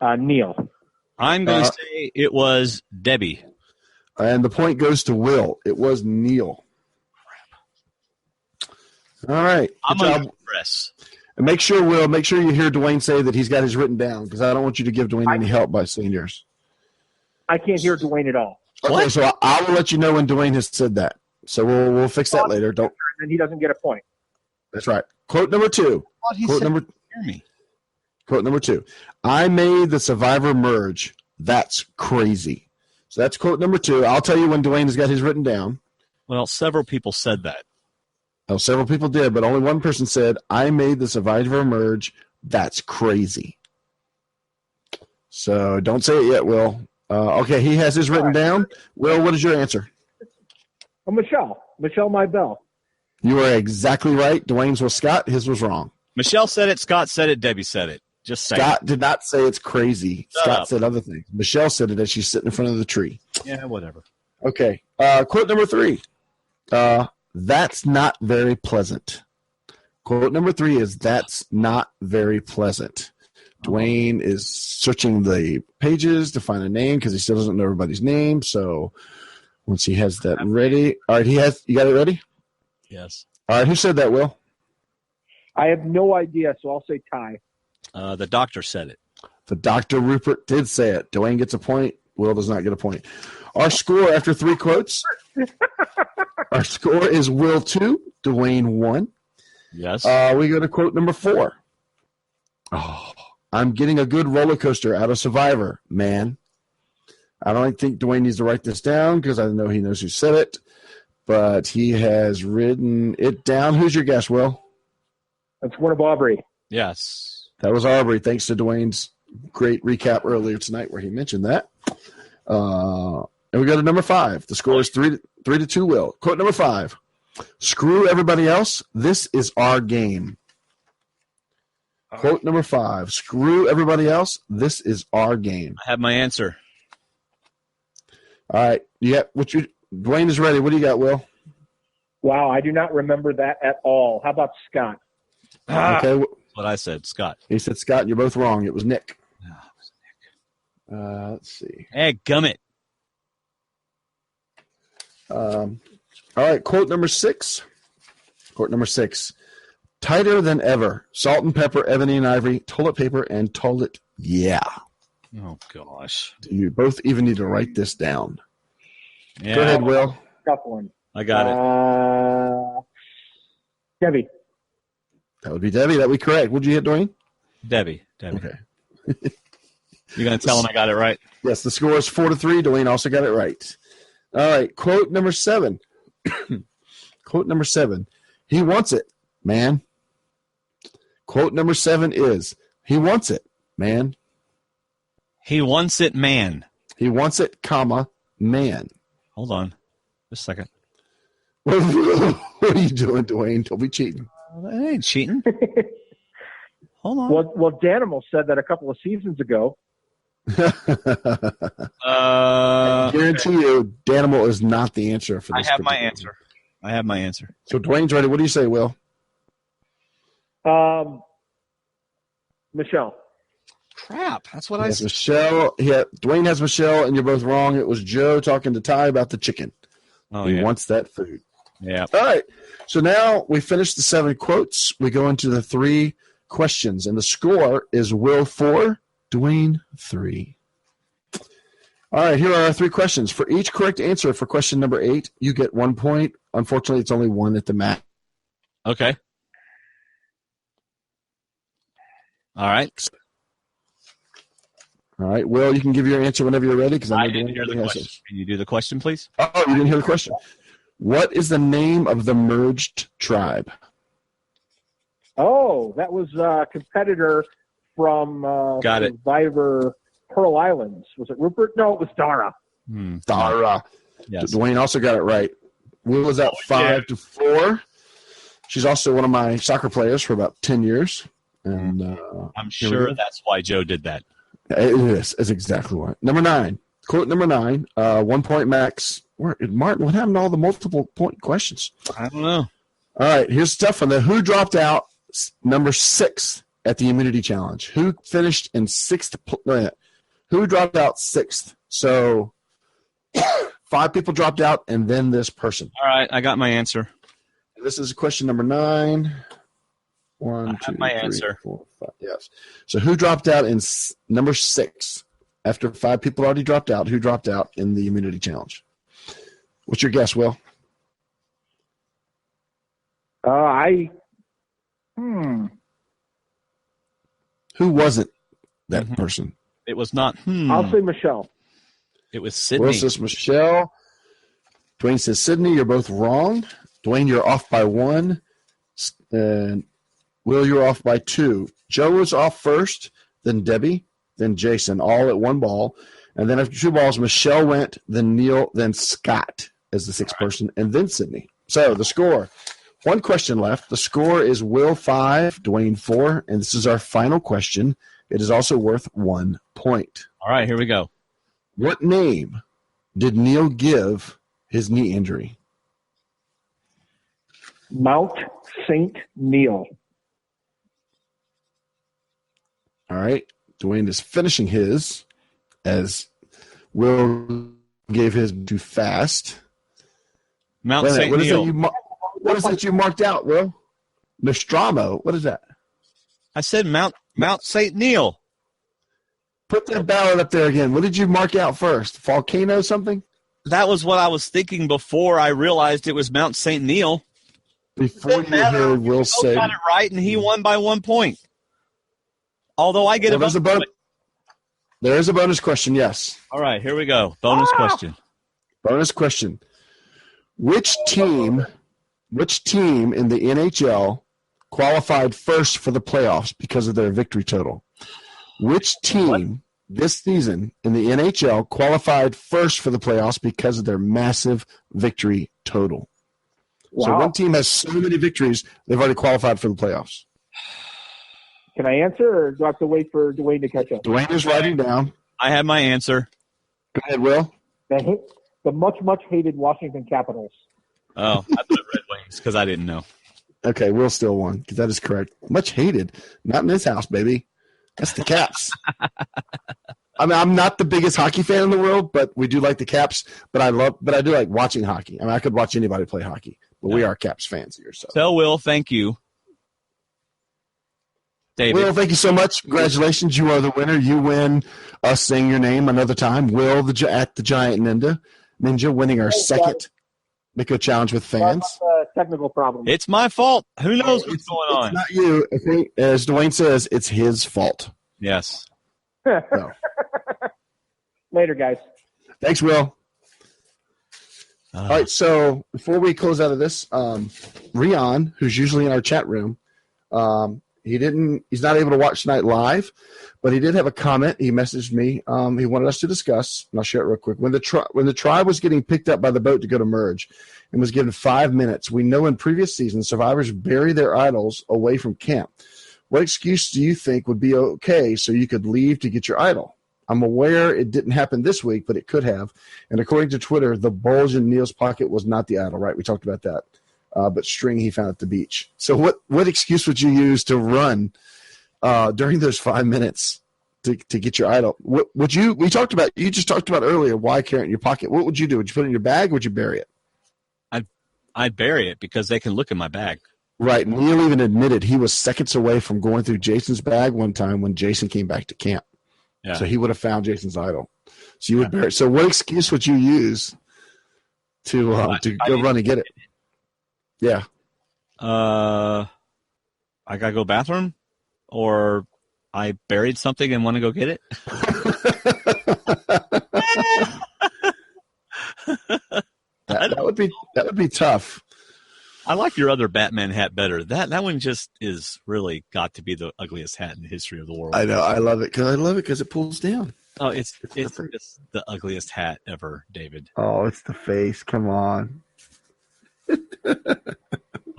J: Neil.
C: I'm going to say it was Debbie.
D: And the point goes to Will. It was Neil. All right.
C: I'm going to press.
D: And make sure you hear Dwayne say that he's got his written down, because I don't want you to give Dwayne any help by saying yours.
J: I can't hear Dwayne at all.
D: Okay, so I will let you know when Dwayne has said that. So we'll fix that later. Don't.
J: And he doesn't get a point.
D: That's right. Quote number 2. Quote number 2. I made the Survivor merge. That's crazy. So that's quote number 2. I'll tell you when Dwayne has got his written down.
C: Well, several people said that.
D: Oh, several people did, but only one person said, I made the Survivor merge. That's crazy. So don't say it yet, Will. Okay, he has his written down. Will, what is your answer?
J: Michelle Mybell.
D: You are exactly right. Dwayne's was Scott. His was wrong.
C: Michelle said it. Scott said it. Debbie said it. Just say
D: Scott did not say it's crazy.
C: Shut
D: Scott
C: up.
D: said other things. Michelle said it as she's sitting in front of the tree.
C: Yeah, whatever.
D: Okay. Quote number 3. That's not very pleasant. Quote number 3 is that's not very pleasant. Dwayne is searching the pages to find a name because he still doesn't know everybody's name. So once he has that ready. All right, you got it ready?
C: Yes.
D: All right, who said that, Will?
J: I have no idea, so I'll say Ty.
C: The doctor said it.
D: The Dr. Rupert did say it. Dwayne gets a point. Will does not get a point. Our score after 3 quotes. Our score is Will 2, Dwayne 1.
C: Yes.
D: We go to quote number 4. Oh, I'm getting a good roller coaster out of Survivor, man. I don't think Dwayne needs to write this down because I know he knows who said it, but he has written it down. Who's your guess, Will?
J: That's one of Aubrey.
C: Yes.
D: That was Aubrey, thanks to Dwayne's great recap earlier tonight where he mentioned that. And we go to number 5. The score is 3-2, Will. Quote number 5. Screw everybody else. This is our game. Quote number 5. Screw everybody else. This is our game.
C: I have my answer.
D: All right. Dwayne is ready. What do you got, Will?
J: Wow, I do not remember that at all. How about Scott?
D: Okay.
C: That's what I said, Scott.
D: He said Scott, and you're both wrong. It was Nick.
C: Oh, it was Nick.
D: Let's see.
C: Hey, gummit.
D: All right. Quote number 6. Quote number 6. Tighter than ever. Salt and pepper, ebony and ivory, toilet paper, and toilet. Yeah.
C: Oh, gosh.
D: You both even need to write this down.
C: Yeah.
D: Go ahead, Will.
J: Tough one.
C: I got it.
J: Debbie.
D: That would be Debbie. That would be correct. Would you hit, Dwayne?
C: Debbie.
D: Okay.
C: You're going to tell him I got it right?
D: Yes, the score is 4-3. Dwayne also got it right. All right. Quote number 7. Quote number 7. He wants it, man. Quote number 7 is, he wants it, man.
C: He wants it, man.
D: He wants it, comma, man.
C: Hold on. Just a second.
D: What are you doing, Dwayne? Don't be cheating.
C: That ain't cheating. Hold on.
J: Well, D&amp said that a couple of seasons ago.
D: I guarantee you, D&amp is not the answer for this.
C: I have my answer.
D: So Dwayne's ready. What do you say, Will?
J: Michelle.
C: Crap. That's what I said.
D: Michelle. Yeah, Dwayne has Michelle, and you're both wrong. It was Joe talking to Ty about the chicken.
C: Oh,
D: he
C: yeah.
D: wants that food.
C: Yeah.
D: All right. So now we finished the 7 quotes. We go into the 3 questions, and the score is Will 4, Dwayne 3. All right, here are our 3 questions. For each correct answer for question number 8, you get 1 point. Unfortunately, it's only 1 at the max.
C: Okay. All right.
D: All right, Will, you can give your answer whenever you're ready. Because
C: I didn't hear the question. Can you do the question, please?
D: Oh, you didn't hear the question. What is the name of the merged tribe?
J: Oh, that was a competitor from Survivor Pearl Islands. Was it Rupert? No, it was Dara.
D: Dara.
C: Yes.
D: Dwayne also got it right. Will is at 5-4. She's also one of my soccer players for about 10 years. And
C: I'm sure that's why Joe did that.
D: It is. It's exactly why. Number 9. Quote number 9. 1 point max. Martin, what happened to all the multiple point questions?
C: I don't know.
D: All right, here's the tough one. Who dropped out number 6 at the immunity challenge? Who finished in 6th? Who dropped out 6th? So 5 people dropped out, and then this person.
C: All right, I got my answer.
D: This is question number 9.
C: I have my answer.
D: 4, 5. Yes. So who dropped out in number 6? After 5 people already dropped out, who dropped out in the immunity challenge? What's your guess, Will? Who wasn't that person?
C: It was not.
J: I'll say Michelle.
C: It was Sydney.
D: Will says Michelle. Dwayne says Sydney. You're both wrong. Dwayne, you're off by 1. And Will, you're off by 2. Joe was off first, then Debbie, then Jason, all at 1 ball. And then after 2 balls, Michelle went, then Neil, then Scott as the 6th person, and then Sydney. So the score, 1 question left. The score is Will 5, Dwayne 4, and this is our final question. It is also worth 1 point.
C: All right, here we go.
D: What name did Neil give his knee injury?
J: Mount St. Neil.
D: All right. Dwayne is finishing his as Will gave his too fast.
C: Mount St. Neil.
D: What is that you marked out, Will? Nostromo. What is that?
C: I said Mount St. Neil.
D: Put that ballot up there again. What did you mark out first? Volcano something?
C: That was what I was thinking before I realized it was Mount St. Neil.
D: Before you heard Will say.
C: Got it right, and he won by 1 point. Although I get
D: there's a bonus. There is a bonus question, yes.
C: All right, here we go. Bonus question.
D: Bonus question. Which team in the NHL qualified first for the playoffs because of their victory total? Which team this season in the NHL qualified first for the playoffs because of their massive victory total? Wow. So one team has so many victories, they've already qualified for the playoffs.
J: Can I answer, or do I have to wait for Dwayne to catch up?
D: Dwayne is writing down.
C: I have my answer.
D: Go ahead, Will.
J: The much hated Washington Capitals.
C: Oh, I put Red Wings because I didn't know.
D: Okay, Will still won because that is correct. Much hated. Not in this house, baby. That's the Caps. I mean, I'm not the biggest hockey fan in the world, but we do like the Caps. But I do like watching hockey. I mean, I could watch anybody play hockey, but we are Caps fans here. So,
C: tell Will, thank you. David.
D: Will, thank you so much. Congratulations. You are the winner. You win us saying your name another time. Will at the Giant Ninja winning our second Miko Challenge with fans.
J: Technical problem.
C: It's my fault. Who knows what's going on?
D: It's not you. I think, as Dwayne says, it's his fault.
C: Yes.
D: So.
J: Later, guys.
D: Thanks, Will. All right, so before we close out of this, Rion, who's usually in our chat room, He's not able to watch tonight live, but he did have a comment. He messaged me. He wanted us to discuss, and I'll share it real quick. When the tribe was getting picked up by the boat to go to merge and was given 5 minutes, we know in previous seasons survivors bury their idols away from camp. What excuse do you think would be okay so you could leave to get your idol? I'm aware it didn't happen this week, but it could have. And according to Twitter, the bulge in Neil's pocket was not the idol, right? We talked about that. But string he found at the beach. So what excuse would you use to run during those 5 minutes to get your idol? You just talked about earlier why carry it in your pocket. What would you do? Would you put it in your bag or would you bury it?
C: I'd bury it because they can look in my bag.
D: Right. Neil even admitted he was seconds away from going through Jason's bag one time when Jason came back to camp. Yeah. So he would have found Jason's idol. So you would bury it. So what excuse would you use to go run and get it? Yeah.
C: I gotta go bathroom, or I buried something and want to go get it.
D: that would be tough.
C: I like your other Batman hat better. That one just is really got to be the ugliest hat in the history of the world.
D: I know. I love it because it pulls down.
C: Oh, it's just the ugliest hat ever, David.
D: Oh, it's the face. Come on.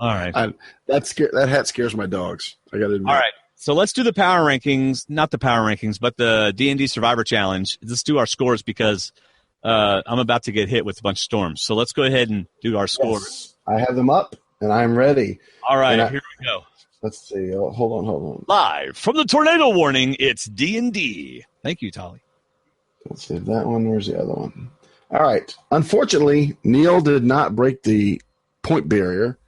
C: All right.
D: That hat scares my dogs. I got to admit.
C: All right. So let's do the power rankings. Not the power rankings, but the D&D Survivor Challenge. Let's do our scores because I'm about to get hit with a bunch of storms. So let's go ahead and do our scores.
D: Yes. I have them up, and I'm ready.
C: All right. Here we go.
D: Let's see. Oh, hold on.
C: Live from the tornado warning, it's D&D. Thank you, Tolly.
D: Let's see that one. Where's the other one? All right. Unfortunately, Neil did not break the point barrier.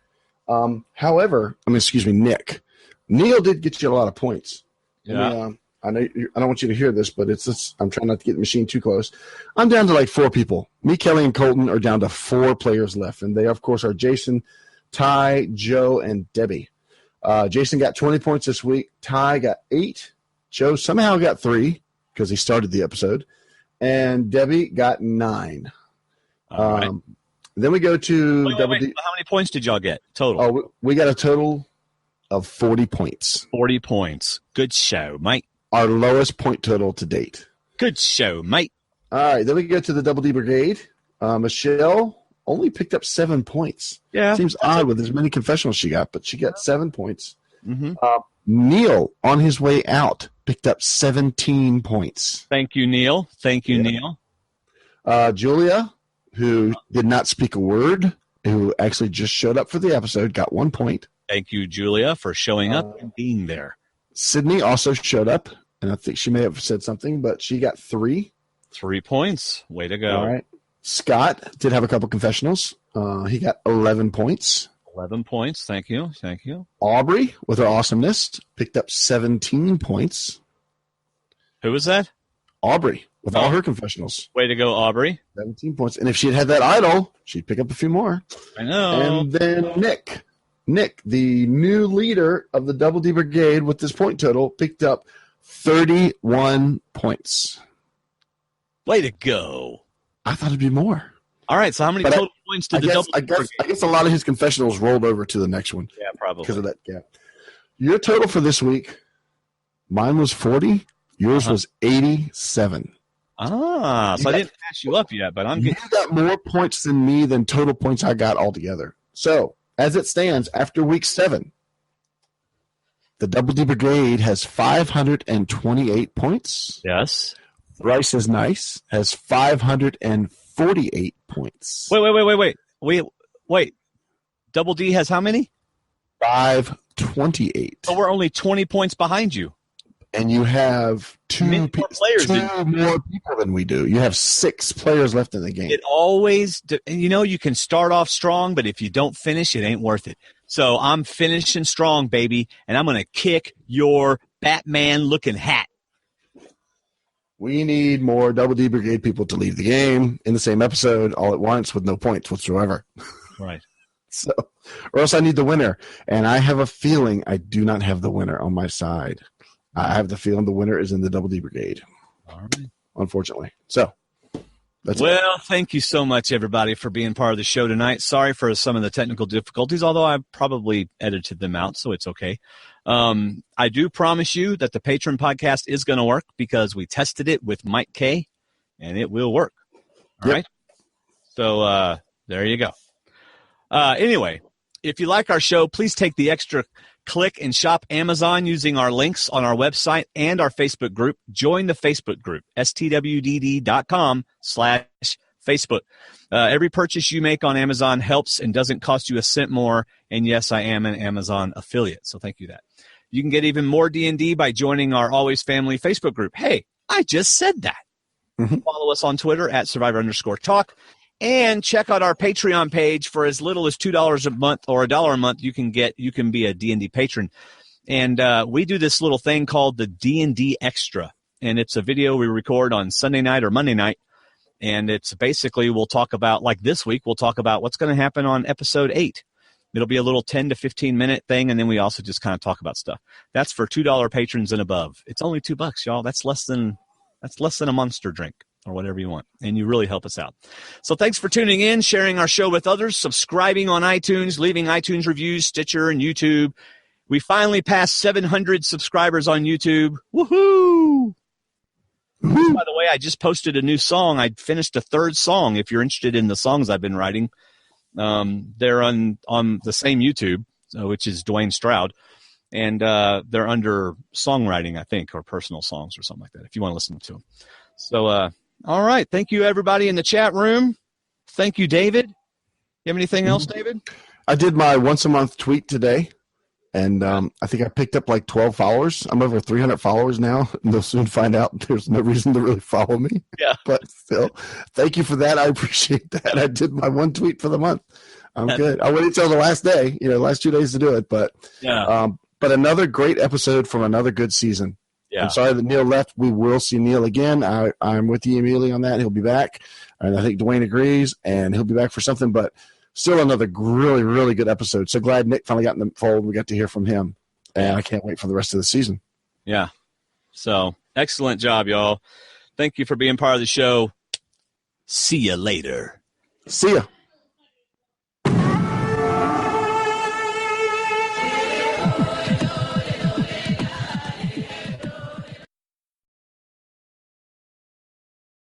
D: Nick. Neil did get you a lot of points.
C: Yeah.
D: I know I don't want you to hear this, but I'm trying not to get the machine too close. I'm down to like 4 people. Me, Kelly, and Colton are down to 4 players left, and they, of course, are Jason, Ty, Joe, and Debbie. Jason got 20 points this week. Ty got 8. Joe somehow got 3 because he started the episode, and Debbie got 9.
C: All right.
D: Then we go to
C: wait. How many points did y'all get total?
D: Oh, we got a total of 40 points.
C: 40 points. Good show, mate.
D: Our lowest point total to date.
C: Good show, mate.
D: All right, then we go to the Double D Brigade. Michelle only picked up 7 points.
C: Yeah.
D: Seems odd with as many confessionals she got, but she got 7 points.
C: Mm-hmm.
D: Neil, on his way out, picked up 17 points.
C: Thank you, Neil. Neil.
D: Julia, who did not speak a word, who actually just showed up for the episode, got 1 point.
C: Thank you, Julia, for showing up and being there.
D: Sydney also showed up, and I think she may have said something, but she got 3.
C: 3 points. Way to go.
D: All right. Scott did have a couple confessionals. He got 11 points.
C: 11 points. Thank you.
D: Aubrey, with her awesomeness, picked up 17 points.
C: Who was that?
D: Aubrey, with all her confessionals.
C: Way to go, Aubrey.
D: 17 points. And if she had that idol, she'd pick up a few more.
C: I know.
D: And then Nick, the new leader of the Double D Brigade with this point total, picked up 31 points.
C: Way to go.
D: I thought it'd be more.
C: All right, so how many total points did the Double D Brigade?
D: I guess a lot of his confessionals rolled over to the next one.
C: Yeah, probably.
D: Because of that gap. Your total for this week, mine was 40. Yours was 87.
C: Ah, so I didn't pass you up yet, but
D: You got more points than me than total points I got altogether. So, as it stands, after week 7, the Double D Brigade has 528 points.
C: Yes.
D: Thrice as Nice has 548 points.
C: Wait. Double D has how many?
D: 528.
C: So we're only 20 points behind you.
D: And you have two more people than we do. You have 6 players left in the game.
C: It always, you can start off strong, but if you don't finish, it ain't worth it. So I'm finishing strong, baby, and I'm going to kick your Batman-looking hat.
D: We need more Double D Brigade people to leave the game in the same episode all at once with no points whatsoever.
C: Right.
D: So, or else I need the winner. And I have a feeling I do not have the winner on my side. I have the feeling the winner is in the Double D Brigade.
C: All right.
D: Unfortunately. So,
C: Well, thank you so much, everybody, for being part of the show tonight. Sorry for some of the technical difficulties, although I probably edited them out, so it's okay. I do promise you that the Patreon podcast is going to work because we tested it with Mike K, and it will work. All right? So there you go. Anyway, if you like our show, please take the extra click and shop Amazon using our links on our website and our Facebook group. Join the Facebook group, stwdd.com/Facebook. Every purchase you make on Amazon helps and doesn't cost you a cent more. And yes, I am an Amazon affiliate, so thank you that. You can get even more D&D by joining our Always Family Facebook group. Hey, I just said that. Follow us on Twitter at Survivor_Talk. And check out our Patreon page. For as little as $2 a month or $1 a month, you can be a D&D patron. And we do this little thing called the D&D Extra. And it's a video we record on Sunday night or Monday night. And it's basically, we'll talk about, like this week, we'll talk about what's going to happen on episode 8. It'll be a little 10 to 15 minute thing. And then we also just kind of talk about stuff. That's for $2 patrons and above. It's only $2, y'all. That's less than a Monster drink, or whatever you want, and you really help us out. So thanks for tuning in, sharing our show with others, subscribing on iTunes, leaving iTunes reviews, Stitcher, and YouTube. We finally passed 700 subscribers on YouTube. Woohoo! By the way, I just posted a new song. I finished a 3rd song. If you're interested in the songs I've been writing, they're on the same YouTube, which is Dwaine Stroud, and they're under songwriting, I think, or personal songs or something like that, if you want to listen to them. So, all right. Thank you, everybody in the chat room. Thank you, David. You have anything else, David?
D: I did my once-a-month tweet today, and I think I picked up like 12 followers. I'm over 300 followers now, and they'll soon find out there's no reason to really follow me.
C: Yeah.
D: But still, thank you for that. I appreciate that. I did my one tweet for the month. I'm good. I waited until the last day, last 2 days to do it. But but another great episode from another good season.
C: Yeah.
D: I'm sorry that Neil left. We will see Neil again. I'm with you immediately on that. He'll be back. And I think Dwaine agrees, and he'll be back for something. But still another really, really good episode. So glad Nick finally got in the fold. We got to hear from him. And I can't wait for the rest of the season.
C: Yeah. So excellent job, y'all. Thank you for being part of the show. See you later.
D: See ya.